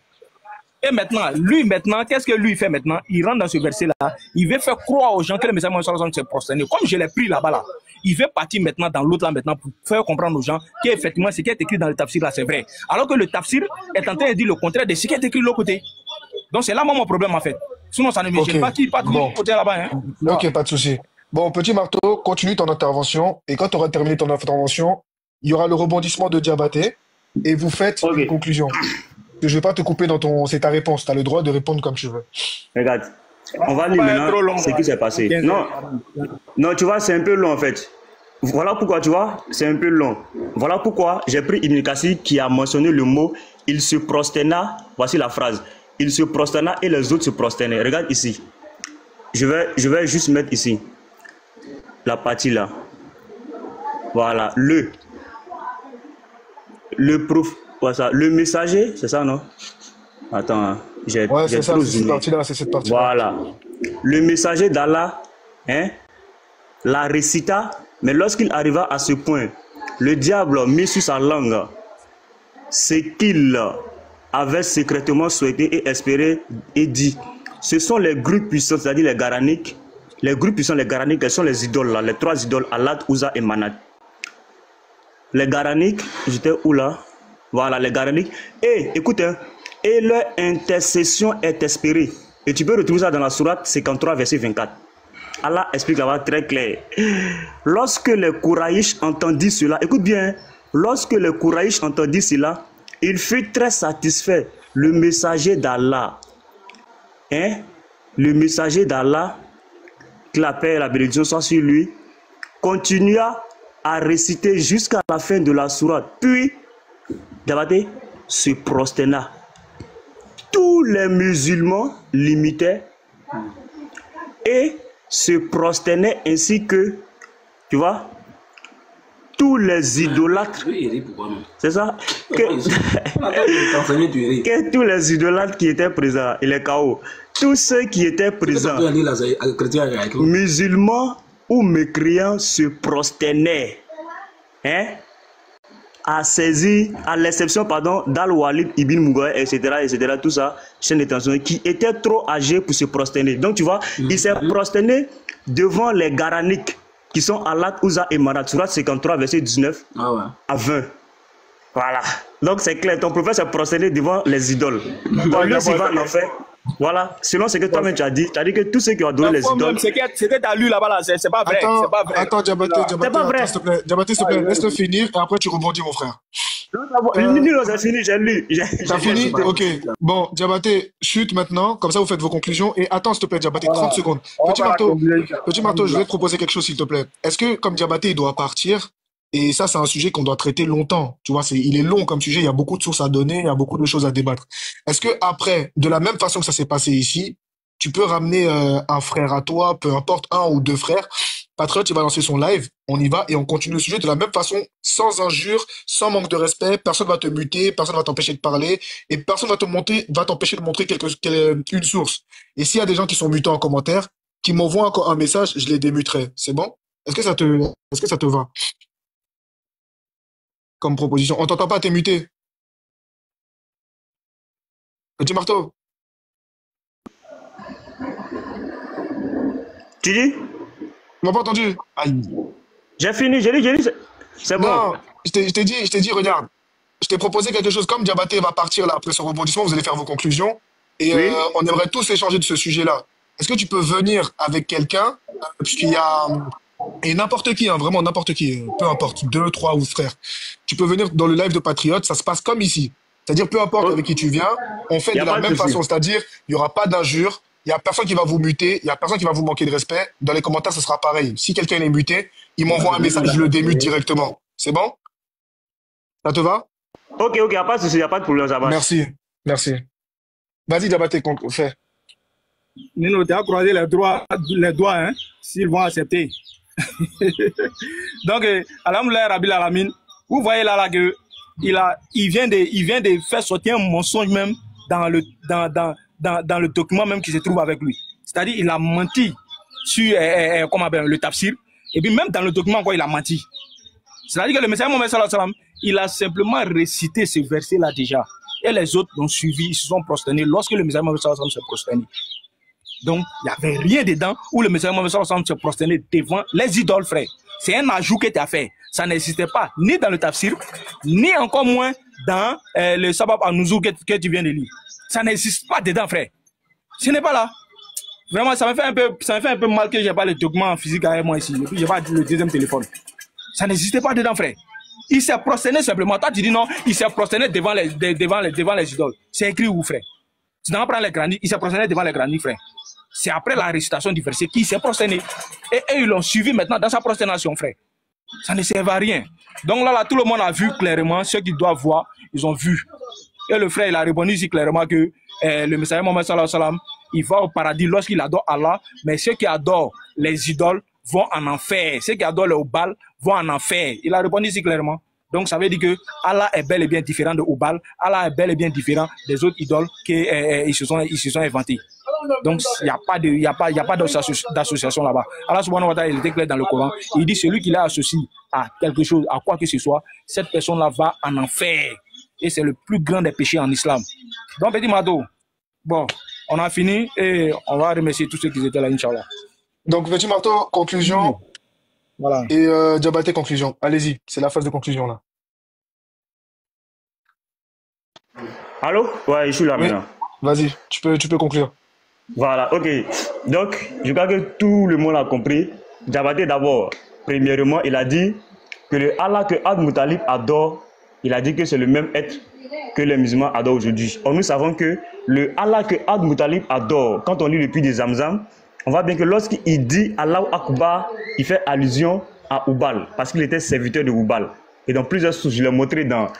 Et maintenant, qu'est-ce que lui fait maintenant? Il rentre dans ce verset-là, il veut faire croire aux gens que le messager Mohammed sallallahu alayhi wa sallam s'est prosterné. Comme je l'ai pris là-bas, là, il veut partir maintenant dans l'autre là maintenant pour faire comprendre aux gens qu'effectivement ce qui est écrit dans le tafsir là, c'est vrai. Alors que le tafsir est en train de dire le contraire de ce qui est écrit de l'autre côté. Donc c'est là mon problème en fait. Sinon ça ne me Ok, gêne pas qu'il parte de bon, l'autre côté là-bas. Hein. ok, pas de souci. Bon, petit marteau, continue ton intervention, et quand tu auras terminé ton intervention, il y aura le rebondissement de Diabaté, et vous faites une Ok. conclusion. Je ne vais pas te couper c'est ta réponse, tu as le droit de répondre comme tu veux. Regarde. On va lire Pas trop maintenant long. ce qui s'est passé. 15 Non, heures. non, tu vois, c'est un peu long en fait. Voilà pourquoi, tu vois, c'est un peu long. Voilà pourquoi j'ai pris Ibn Kassir qui a mentionné le mot « il se prosterna ». Voici la phrase. « Il se prosterna et les autres se prosternaient ». Regarde ici. Je vais juste mettre ici la partie là. Voilà. Le messager, c'est ça, non? Attends, hein, Ouais, j'ai c'est ça, trop c'est cette zoomé. partie-là, c'est cette partie-là. Voilà. Le messager d'Allah, hein, la récita, mais lorsqu'il arriva à ce point, le diable mit sur sa langue ce qu'il avait secrètement souhaité et espéré et dit. Ce sont les groupes puissants, c'est-à-dire les Garaniques. Les groupes puissants, les Garaniques, quels sont les idoles là? Les trois idoles, Allat, Uzza et Manat. Les Garaniques, j'étais où là? Voilà, les Garaniques. Et écoute, hein, et leur intercession est espérée. Et tu peux retrouver ça dans la sourate 53, verset 24. Allah explique là-bas très clair. Lorsque les Kouraïch entendirent cela, écoute bien, hein, lorsque les Kouraïch entendirent cela, il fut très satisfait. Le messager d'Allah, hein, le messager d'Allah, que la paix et la bénédiction soient sur lui, continua à réciter jusqu'à la fin de la sourate. Puis, Diabaté se prosterna. Tous les musulmans l'imitaient et se prosternaient ainsi que, tu vois, tous les idolâtres, c'est ça, que tous les idolâtres qui étaient présents, et les chaos, tous ceux qui étaient présents, musulmans ou mécréants, se prosternaient, hein, à saisir, à l'exception, pardon, d'Al-Walid ibn Mughal, etc., tout ça, chaîne de tension, qui était trop âgé pour se prosterner. Donc, tu vois, il s'est prosterné devant les Garaniques, qui sont Alat, Ouza et Marat, Surat 53, verset 19 à 20. Voilà. Donc, c'est clair, ton prophète s'est prosterné devant les idoles. Bon, lui aussi va en enfer. Voilà, selon ce que toi-même tu as dit que tous ceux qui ont adoré les idoles. C'est que tu as lu là-bas, là, c'est pas vrai. Attends, Diabaté, c'est pas vrai. s'il te plaît. Diabaté, s'il te plaît, laisse-le finir et après tu rebondis, mon frère. C'est fini, j'ai lu. T'as fini? Ok. Bon, Diabaté, chute maintenant, comme ça vous faites vos conclusions. Et attends, s'il te plaît, Diabaté, 30 secondes. Petit marteau, je vais te proposer quelque chose, s'il te plaît. Est-ce que, comme Diabaté, il doit partir, et ça, c'est un sujet qu'on doit traiter longtemps. Tu vois, il est long comme sujet, il y a beaucoup de sources à donner, il y a beaucoup de choses à débattre. Est-ce que après, de la même façon que ça s'est passé ici, tu peux ramener un frère à toi, peu importe, un ou deux frères, Patriote, il va lancer son live, on y va et on continue le sujet de la même façon, sans injure, sans manque de respect, personne va te muter, personne va t'empêcher de parler, et personne va t'empêcher de montrer une source. Et s'il y a des gens qui sont mutés en commentaire, qui m'envoient encore un message, je les démuterai. C'est bon? Est-ce que ça te va? Comme proposition. On t'entend pas, t'es muté. Petit marteau. Tu dis? Tu m'as pas entendu? Aïe. J'ai fini, j'ai dit, c'est bon. Non, je t'ai dit, regarde. Je t'ai proposé quelque chose comme Diabaté va partir là après son rebondissement, vous allez faire vos conclusions. Et Oui. on aimerait tous échanger de ce sujet-là. Est-ce que tu peux venir avec quelqu'un, puisqu'il y a... Et n'importe qui, hein, vraiment n'importe qui, peu importe, 2, 3 ou frères. Tu peux venir dans le live de Patriote, ça se passe comme ici. C'est-à-dire, peu importe avec qui tu viens, on fait Y de a la pas de même souci. façon. C'est-à-dire, il n'y aura pas d'injure, il n'y a personne qui va vous muter, il n'y a personne qui va vous manquer de respect. Dans les commentaires, ce sera pareil. Si quelqu'un est muté, il m'envoie un message, je le démute directement. C'est bon? Ça te va? Ok, y a pas de souci, y a pas de problème, ça va. Merci. Vas-y, Diabaté, fais. Nino, tu as croisé les doigts, hein, s'ils vont accepter. Donc, Alhamdoulilah Rabbil Alamin, vous voyez là que il vient de faire sortir un mensonge même dans le document même qui se trouve avec lui. C'est-à-dire, il a menti sur le tafsir, et puis même dans le document, quoi, il a menti. C'est-à-dire que le messager Mohammed sallallahu alayhi wa sallam, il a simplement récité ce verset-là déjà. Et les autres l'ont suivi, ils se sont prosternés lorsque le messager Mohammed sallallahu alayhi wa sallam s'est prosterné. Donc, il n'y avait rien dedans où le messager Mohammed sallallahu alayhi wa sallam se prosternait devant les idoles, frère. C'est un ajout que tu as fait. Ça n'existait pas ni dans le tafsir, ni encore moins dans le sabab an-nuzul que tu viens de lire. Ça n'existe pas dedans, frère. Ce n'est pas là. Vraiment, ça me fait un peu mal que je n'ai pas le document en physique avec moi ici. Et puis, je n'ai pas le deuxième téléphone. Ça n'existait pas dedans, frère. Il s'est prosterné simplement. Toi, tu dis non, il s'est prosterné devant les idoles. C'est écrit où, frère? Tu n'as pas prendre les granites, il s'est prosterné devant les granites, frère. C'est après la récitation du verset qu'il s'est prosterné. Et ils l'ont suivi maintenant dans sa prosternation, frère. Ça ne servait à rien. Donc là, tout le monde a vu clairement ceux qui doivent voir, ils ont vu. Et le frère, il a répondu ici clairement que le messager Mohammed sallallahu alayhi wa sallam, il va au paradis lorsqu'il adore Allah, mais ceux qui adorent les idoles vont en enfer. Ceux qui adorent le Oubal vont en enfer. Il a répondu ici clairement. Donc ça veut dire que Allah est bel et bien différent de Oubal. Allah est bel et bien différent des autres idoles qu'ils se sont inventés. Donc il n'y a pas d'association là-bas. Allah subhanahu wa ta'ala, il était clair dans le Coran. Il dit celui qui l'a associé à quelque chose, à quoi que ce soit, cette personne-là va en enfer. Et c'est le plus grand des péchés en islam. Donc petit Mado, bon, on a fini et on va remercier tous ceux qui étaient là, Inch'Allah. Donc, Petit Marteau, conclusion. Voilà. Et Diabaté, conclusion. Allez-y, c'est la phase de conclusion là. Allô? Ouais, je suis là Oui. maintenant. Vas-y, tu peux conclure. Voilà, ok. Donc, je crois que tout le monde a compris. Diabaté d'abord, premièrement, il a dit que le Allah que Abd Muttalib adore, il a dit que c'est le même être que les musulmans adorent aujourd'hui. Or, nous savons que le Allah que Abd Muttalib adore, quand on lit le puits de Zamzam, on voit bien que lorsqu'il dit Allahu Akbar, il fait allusion à Oubal, parce qu'il était serviteur de Oubal. Et dans plusieurs sources, je l'ai montré dans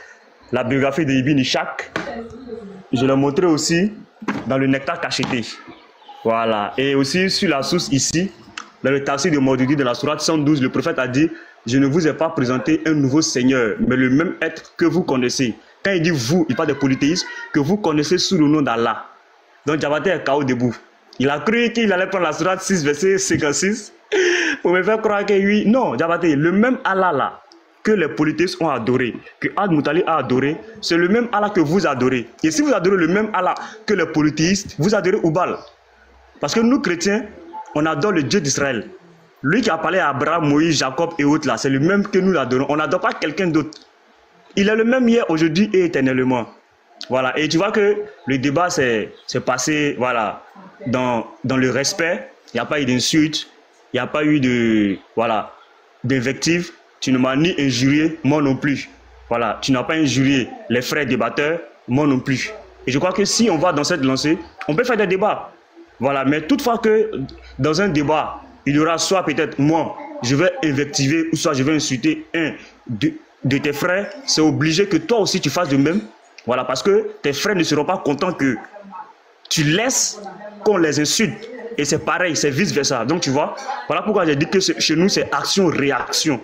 la biographie de Ibn Ishaq, je l'ai montré aussi dans le Nectar cacheté. Voilà. Et aussi sur la source ici, dans le tafsir de Maududi de la sourate 112, le prophète a dit je ne vous ai pas présenté un nouveau Seigneur, mais le même être que vous connaissez. Quand il dit vous, il parle de polythéisme, que vous connaissez sous le nom d'Allah. Donc Diabaté est KO debout. Il a cru qu'il allait prendre la sourate 6, verset 56, pour me faire croire que oui. Non, Diabaté, le même Allah là, que les polythéistes ont adoré, que Ad Moutali a adoré, c'est le même Allah que vous adorez. Et si vous adorez le même Allah que les polythéistes, vous adorez Oubal. Parce que nous, chrétiens, on adore le Dieu d'Israël. Lui qui a parlé à Abraham, Moïse, Jacob et autres là, c'est le même que nous adorons. On n'adore pas quelqu'un d'autre. Il est le même hier, aujourd'hui et éternellement. Voilà. Et tu vois que le débat s'est passé, voilà, dans le respect. Il n'y a pas eu d'insultes, il n'y a pas eu de, voilà, d'invectives. Tu ne m'as ni injurié, moi non plus. Voilà. Tu n'as pas injurié les frères débatteurs, moi non plus. Et je crois que si on va dans cette lancée, on peut faire des débats. Voilà. Mais toutefois que dans un débat, il y aura soit peut-être moi, je vais invectiver, ou soit je vais insulter un de tes frères, c'est obligé que toi aussi tu fasses de même. Voilà, parce que tes frères ne seront pas contents que tu laisses qu'on les insulte. Et c'est pareil, c'est vice-versa. Donc tu vois, voilà pourquoi j'ai dit que chez nous, c'est action-réaction.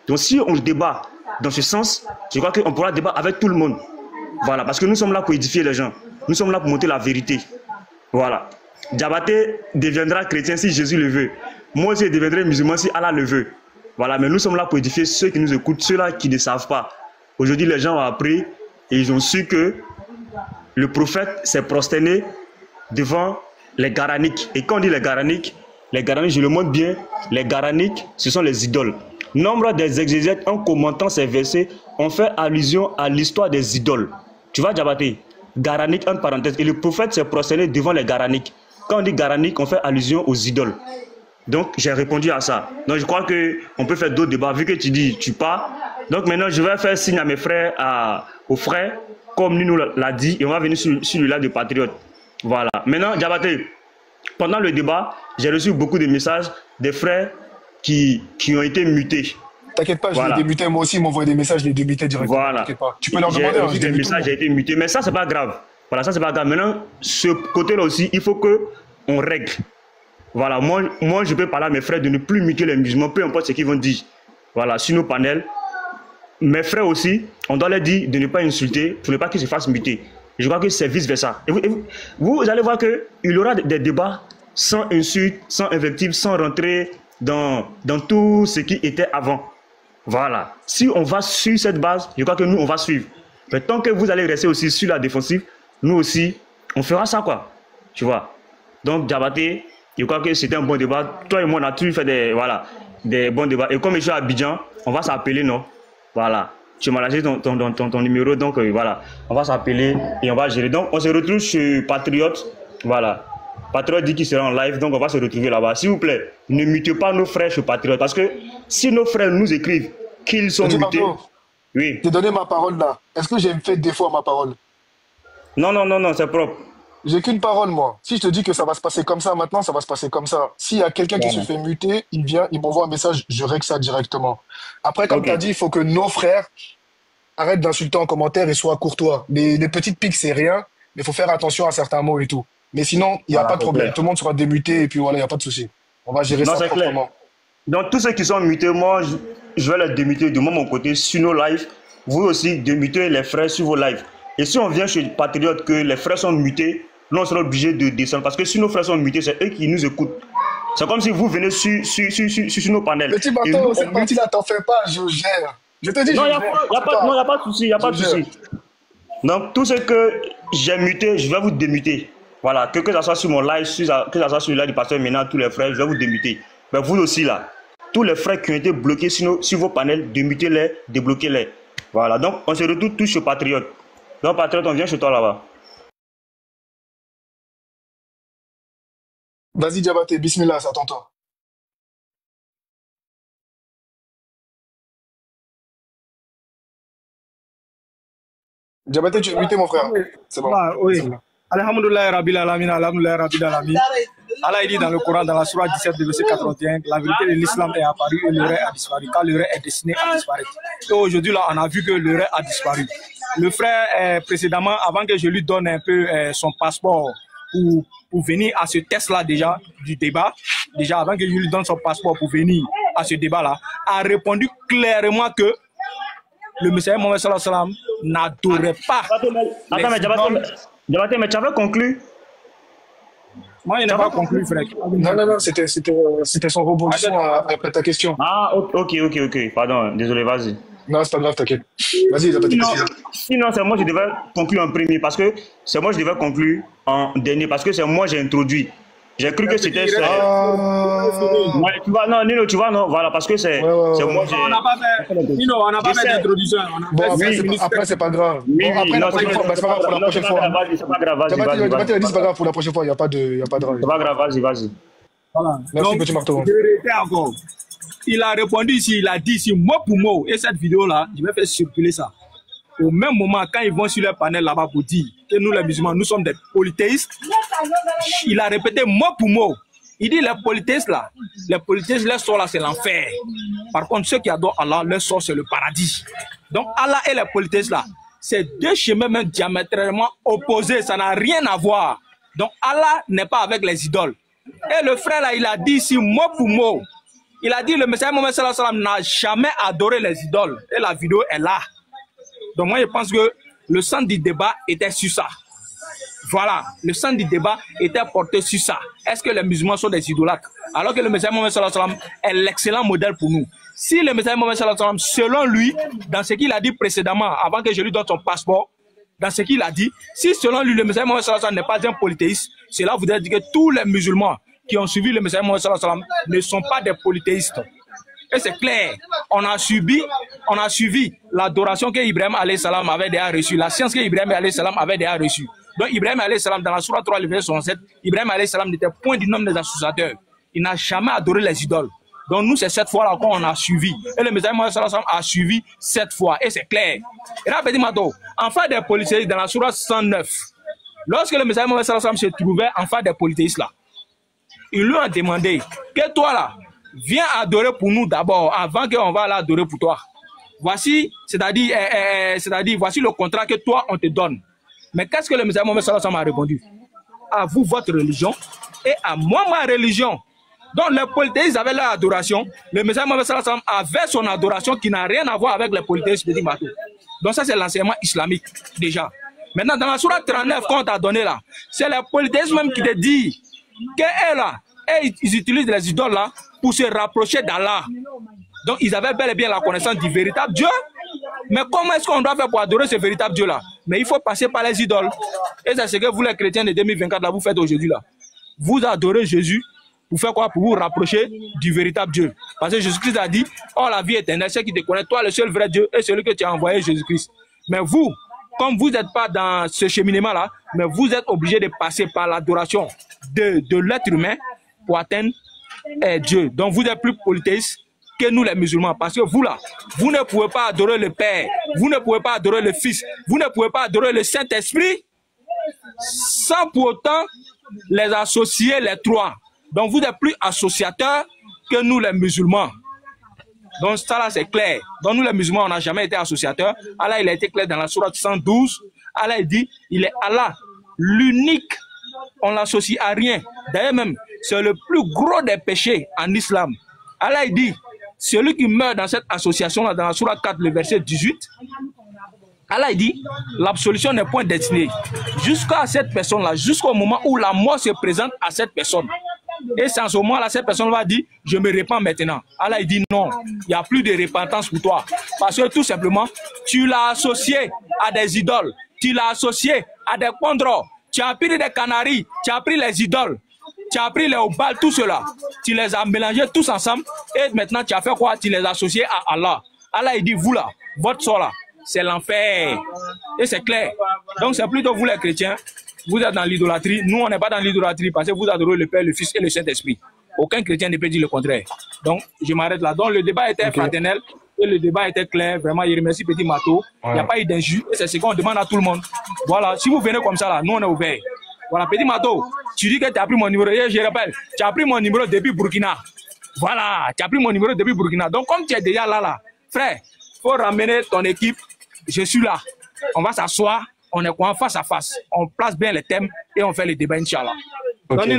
Donc si on débat dans ce sens, je crois qu'on pourra débattre avec tout le monde. Voilà, parce que nous sommes là pour édifier les gens. Nous sommes là pour montrer la vérité. Voilà. Diabaté deviendra chrétien si Jésus le veut. Moi aussi, je deviendrai musulman si Allah le veut. Voilà, mais nous sommes là pour édifier ceux qui nous écoutent, ceux-là qui ne savent pas. Aujourd'hui, les gens ont appris et ils ont su que le prophète s'est prosterné devant les Garaniques. Et quand on dit les Garaniques, je le montre bien, les Garaniques, ce sont les idoles. Nombre des exégètes, en commentant ces versets, ont fait allusion à l'histoire des idoles. Tu vois, Diabaté, Garanique, entre parenthèses, et le prophète s'est prosterné devant les Garaniques. Quand on dit Garanique, on fait allusion aux idoles. Donc, j'ai répondu à ça. Donc, je crois qu'on peut faire d'autres débats. Vu que tu dis, tu pars. Donc, maintenant, je vais faire signe à mes frères, aux frères, comme Nino l'a dit, et on va venir sur le live de Patriote. Voilà. Maintenant, Diabaté, pendant le débat, j'ai reçu beaucoup de messages des frères qui ont été mutés. T'inquiète pas, je l'ai démuté. Moi aussi, ils m'envoient des messages, je les démuté directement. Voilà. T'inquiète pas. Tu peux leur demander. J'ai reçu des messages, j'ai été muté. Mais ça, c'est pas grave. Voilà, ça, c'est pas grave. Maintenant, ce côté-là aussi, il faut qu'on règle. Voilà, moi, je peux parler à mes frères de ne plus muter les musulmans, peu importe ce qu'ils vont dire. Voilà, sur nos panels. Mes frères aussi, on doit leur dire de ne pas insulter pour ne pas qu'ils se fassent muter. Je crois que c'est vice-versa. Et vous allez voir qu'il y aura des débats sans insultes, sans invectives, sans rentrer dans tout ce qui était avant. Voilà. Si on va sur cette base, je crois que nous, on va suivre. Mais tant que vous allez rester aussi sur la défensive, nous aussi, on fera ça, quoi. Tu vois. Donc, Diabaté, je crois que c'était un bon débat. Toi et moi, on a toujours fait des bons débats. Et comme je suis à Abidjan, on va s'appeler, non? Voilà. Tu m'as lâché ton numéro, donc voilà. On va s'appeler et on va gérer. Donc, on se retrouve sur Patriote. Voilà. Patriote dit qu'il sera en live, donc on va se retrouver là-bas. S'il vous plaît, ne mutez pas nos frères sur Patriote. Parce que si nos frères nous écrivent qu'ils sont mutés... Oui. J'ai donné ma parole là. Est-ce que j'ai fait défaut à ma parole? Non, c'est propre. J'ai qu'une parole, moi. Si je te dis que ça va se passer comme ça maintenant, ça va se passer comme ça. S'il y a quelqu'un qui se fait muter, il vient, il m'envoie un message, je règle ça directement. Après, comme tu as dit, il faut que nos frères arrêtent d'insulter en commentaire et soient courtois. Les petites piques, c'est rien, mais il faut faire attention à certains mots et tout. Mais sinon, il n'y a pas de problème. Tout le monde sera démuté et puis voilà, il n'y a pas de souci. On va gérer ça proprement. Donc, tous ceux qui sont mutés, moi, je vais les démuter de mon côté sur nos lives. Vous aussi, démutez les frères sur vos lives. Et si on vient chez Patriote que les frères sont mutés, nous, on sera obligé de descendre. Parce que si nos frères sont mutés, c'est eux qui nous écoutent. C'est comme si vous venez sur nos panels. Petit bateau, cette partie-là, t'en fais pas, je gère. Je te dis, non, il n'y a pas de souci, il n'y a pas de souci. Donc, tout ce que j'ai muté, je vais vous démuter. Voilà, que ça soit sur mon live, que ça soit sur le live du pasteur maintenant, tous les frères, je vais vous démuter. Mais vous aussi, là, tous les frères qui ont été bloqués sur vos panels, démutez-les, débloquez-les. Voilà, donc on se retrouve tous chez Patriote. Donc, Patriote, on vient chez toi là-bas. Vas-y, Diabaté, bismillah, ça t'entend. Diabaté, tu es muté, mon frère. C'est bon. Oui. Alhamdulillah Rabbil Alamin, Alhamdulillah Rabbil Alamin. Allah dit dans le Coran, dans la Sourate 17, verset 81, la vérité de l'islam est apparue et l'heure a disparu, car l'heure est destinée à disparaître. Et aujourd'hui, là, on a vu que l'heure a disparu. Le frère, précédemment, avant que je lui donne un peu son passeport pour venir à ce test-là déjà, du débat, déjà avant que je lui donne son passeport pour venir à ce débat-là, a répondu clairement que le Messie Mohammed sallallahu alayhi wa sallam n'adorait pas. Attends, mais Diabaté, mais tu avais conclu. Moi, il n'a pas conclu, frère. Non, c'était son rebondissement après ta question. Ah, ok. Pardon, désolé, vas-y. Non, c'est pas grave, t'inquiète. Vas-y, Diabaté. Sinon, c'est moi qui devais conclure en premier parce que c'est moi qui devais conclure en dernier parce que c'est moi qui j'ai introduit. J'ai cru que c'était ça. Ouais, tu vois, non, Nino, tu vois, non, voilà, parce que c'est moi qui. On n'a pas fait, Nino, on n'a pas fait d'introduction. Bon, après, c'est pas grave. Bon, après, la prochaine fois, c'est pas grave pour la prochaine fois. C'est pas grave, vas-y. Diabaté a dit c'est pas grave pour la prochaine fois, il n'y a pas de règle. C'est pas grave, vas-y. Voilà. Merci, Donc, petit marteau. encore. Il a répondu ici, il a dit ici, mot pour mot, et cette vidéo-là, je vais faire circuler ça. Au même moment, quand ils vont sur leur panel là-bas pour dire que nous, les musulmans, nous sommes des polythéistes, il a répété mot pour mot. Il dit les polythéistes là, leur sort là, c'est l'enfer. Par contre, ceux qui adorent Allah, leur sort, c'est le paradis. Donc, Allah et les polythéistes là, c'est deux chemins même diamétralement opposés, ça n'a rien à voir. Donc, Allah n'est pas avec les idoles. Et le frère là, il a dit ici mot pour mot. Il a dit le Messie Mohammed sallallahu alayhi wa sallam n'a jamais adoré les idoles. Et la vidéo est là. Donc moi je pense que le centre du débat était sur ça. Voilà, le centre du débat était porté sur ça. Est-ce que les musulmans sont des idolâtres? Alors que le Messie Mohammed sallallahu alayhi wa sallam est l'excellent modèle pour nous. Si le Messie Mohammed sallallahu alayhi wa sallam, selon lui, dans ce qu'il a dit précédemment, avant que je lui donne son passeport, dans ce qu'il a dit, si selon lui le Messie Mohammed sallallahu alayhi wa sallam n'est pas un polythéiste, cela voudrait dire que tous les musulmans qui ont suivi le Messie Mohammed sallallahu alayhi wa sallam ne sont pas des polythéistes. Et c'est clair, on a suivi l'adoration que Ibrahim alayhi salam avait déjà reçue, la science que Ibrahim alayhi salam avait déjà reçue. Donc Ibrahim alayhi salam, dans la sourate 3, le verset 67, Ibrahim alayhi salam n'était point du nombre des associateurs. Il n'a jamais adoré les idoles. Donc nous, c'est cette fois-là qu'on a suivi. Et le Messie Mohammed sallallahu alayhi wa sallam a suivi cette fois. Et c'est clair. Et là, petit mato, en face des polythéistes, dans la sourate 109, lorsque le Messie Mohammed sallallahu alayhi wa sallam se trouvait en face des polythéistes là, ils lui ont demandé que toi là, viens adorer pour nous d'abord, avant qu'on va l'adorer pour toi. Voici, c'est-à-dire, voici le contrat que toi, on te donne. Mais qu'est-ce que le Messie Mohammed sallallahu alayhi wa sallam a répondu? À vous, votre religion, et à moi, ma religion. Donc, les polythéistes avaient leur adoration. Le Messie Mohammed sallallahu alayhi wa sallam avait son adoration qui n'a rien à voir avec les polythéistes de Mato. Donc, ça, c'est l'enseignement islamique, déjà. Maintenant, dans la sourate 39 qu'on t'a donné là, c'est les polythéistes même qui te disent que là, ils utilisent les idoles là pour se rapprocher d'Allah. Donc ils avaient bel et bien la connaissance du véritable Dieu. Mais comment est-ce qu'on doit faire pour adorer ce véritable Dieu là? Mais il faut passer par les idoles. Et c'est ce que vous les chrétiens de 2024 là, vous faites aujourd'hui là. Vous adorez Jésus pour faire quoi? Pour vous rapprocher du véritable Dieu. Parce que Jésus-Christ a dit, oh la vie éternelle, c'est qui te connaît, toi le seul vrai Dieu et celui que tu as envoyé, Jésus-Christ. Mais vous, comme vous n'êtes pas dans ce cheminement là, mais vous êtes obligé de passer par l'adoration de l'être humain pour atteindre Dieu. Donc vous êtes plus polythéistes que nous les musulmans. Parce que vous là, vous ne pouvez pas adorer le Père, vous ne pouvez pas adorer le Fils, vous ne pouvez pas adorer le Saint-Esprit sans pour autant les associer les trois. Donc vous êtes plus associateurs que nous les musulmans. Donc ça là c'est clair. Donc nous les musulmans on n'a jamais été associateurs. Allah il a été clair dans la sourate 112. Allah il dit, il est Allah, l'unique. On l'associe à rien. D'ailleurs même, c'est le plus gros des péchés en islam. Allah il dit, celui qui meurt dans cette association-là, dans la sourate 4, le verset 18, Allah il dit, l'absolution n'est point destinée jusqu'à cette personne-là, jusqu'au moment où la mort se présente à cette personne. Et c'est en ce moment-là, cette personne va dire, je me répands maintenant. Allah il dit, non, il n'y a plus de repentance pour toi. Parce que tout simplement, tu l'as associé à des idoles, tu l'as associé à des pondros. Tu as pris des canaries, tu as pris les idoles, tu as pris les obals, tout cela. Tu les as mélangés tous ensemble et maintenant tu as fait quoi? Tu les as associés à Allah. Allah il dit, vous là, votre sort là, c'est l'enfer. Et c'est clair. Donc c'est plutôt vous les chrétiens, vous êtes dans l'idolâtrie. Nous on n'est pas dans l'idolâtrie parce que vous adorez le Père, le Fils et le Saint-Esprit. Aucun chrétien ne peut dire le contraire. Donc je m'arrête là. Donc le débat était fraternel. Et le débat était clair, vraiment, il remercie Petit Mato. Il n'y a pas eu d'injure, et c'est ce qu'on demande à tout le monde. Voilà, si vous venez comme ça là, nous on est ouverts. Voilà, Petit Mato, tu dis que tu as pris mon numéro, et je rappelle, tu as pris mon numéro depuis Burkina. Voilà, tu as pris mon numéro depuis Burkina. Donc comme tu es déjà là, frère, il faut ramener ton équipe, je suis là. On va s'asseoir, on est quoi face à face. On place bien les thèmes et on fait le débat, Inch'Allah. Okay.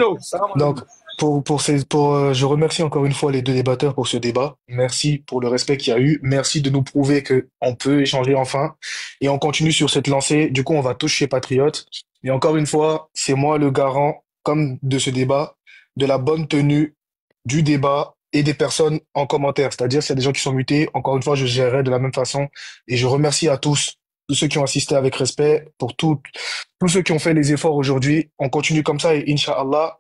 Donc, Je remercie encore une fois les deux débatteurs pour ce débat. Merci pour le respect qu'il y a eu. Merci de nous prouver que on peut échanger enfin. Et on continue sur cette lancée. Du coup, on va tous chez Patriote. Et encore une fois, c'est moi le garant, comme de ce débat, de la bonne tenue du débat et des personnes en commentaire. C'est-à-dire, s'il y a des gens qui sont mutés, encore une fois, je gérerai de la même façon. Et je remercie à tous ceux qui ont assisté avec respect, pour tous ceux qui ont fait les efforts aujourd'hui. On continue comme ça et Inch'Allah,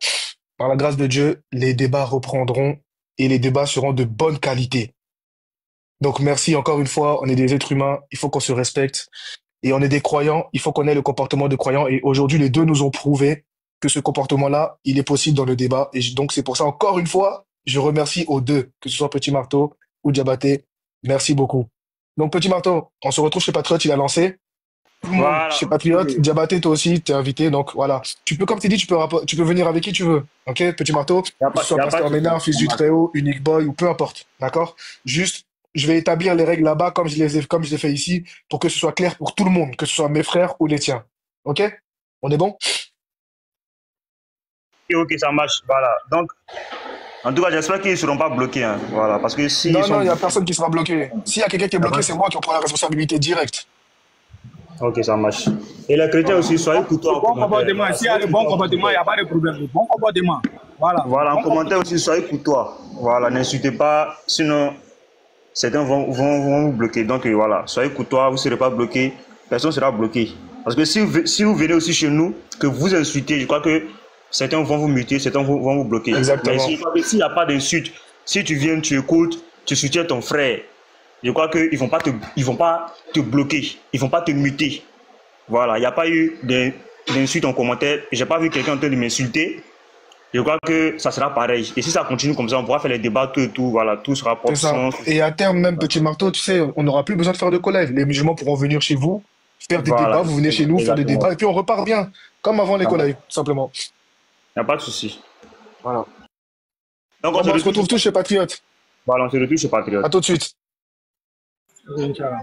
par la grâce de Dieu, les débats reprendront et les débats seront de bonne qualité. Donc merci encore une fois, on est des êtres humains, il faut qu'on se respecte et on est des croyants, il faut qu'on ait le comportement de croyants et aujourd'hui les deux nous ont prouvé que ce comportement-là, il est possible dans le débat et donc c'est pour ça encore une fois, je remercie aux deux, que ce soit Petit Marteau ou Diabaté, merci beaucoup. Donc Petit Marteau, on se retrouve chez Patriote, il a lancé. Tout le monde Voilà. chez Patriote, Diabaté, toi aussi, t'es invité, donc voilà. Tu peux, comme tu dis, tu peux venir avec qui tu veux, ok, Petit Marteau, que ce soit Y a pas Pasteur de souci. Ménard, Fils du Très-Haut, Unique Boy, ou peu importe, d'accord? Juste, je vais établir les règles là-bas comme je les ai fait ici, pour que ce soit clair pour tout le monde, que ce soit mes frères ou les tiens, ok? On est bon? Ok, ça marche. Voilà. Donc, en tout cas, j'espère qu'ils ne seront pas bloqués. Hein. Voilà. Parce que s'ils Non, non, sont il n'y a bloqués, personne qui sera bloqué. S'il y a quelqu'un qui est y a bloqué, pas... c'est moi qui en prends la responsabilité directe. Ok, ça marche. Et les chrétiens aussi, soyez courtois Le en bon commentaire. comportement, Voilà, s'il y a soyez le bon courtois en comportement, il n'y commentaire. a pas de problème. Le bon comportement, voilà. Voilà, en Bon commentaire comportement. aussi, soyez courtois. Voilà, n'insultez pas, sinon certains vont vous bloquer. Donc voilà, soyez courtois, vous ne serez pas bloqué, personne ne sera bloqué. Parce que si vous venez aussi chez nous, que vous insultez, je crois que certains vont vous muter, certains vont vous bloquer. Mais Exactement. s'il n'y a pas d'insulte, si tu viens, tu écoutes, tu soutiens ton frère, je crois qu'ils ils vont pas te bloquer, ils ne vont pas te muter. Voilà, il n'y a pas eu d'insulte en commentaire. Je n'ai pas vu quelqu'un en train de m'insulter. Je crois que ça sera pareil. Et si ça continue comme ça, on pourra faire les débats, tout et tout. Voilà, tout sera C'est propre. ça. Et à terme, même, Petit Marteau, tu sais, on n'aura plus besoin de faire de collège. Les musulmans pourront venir chez vous, faire des Voilà, débats, vous venez chez nous, faire des exactement. débats, et puis on repart bien, comme avant les Il collèges, tout simplement. n'y a pas de souci. Voilà. Donc Bon, ben, on se retrouve tous chez Patriote. voilà, on se retrouve chez Patriote. À tout de suite. Inch'Allah.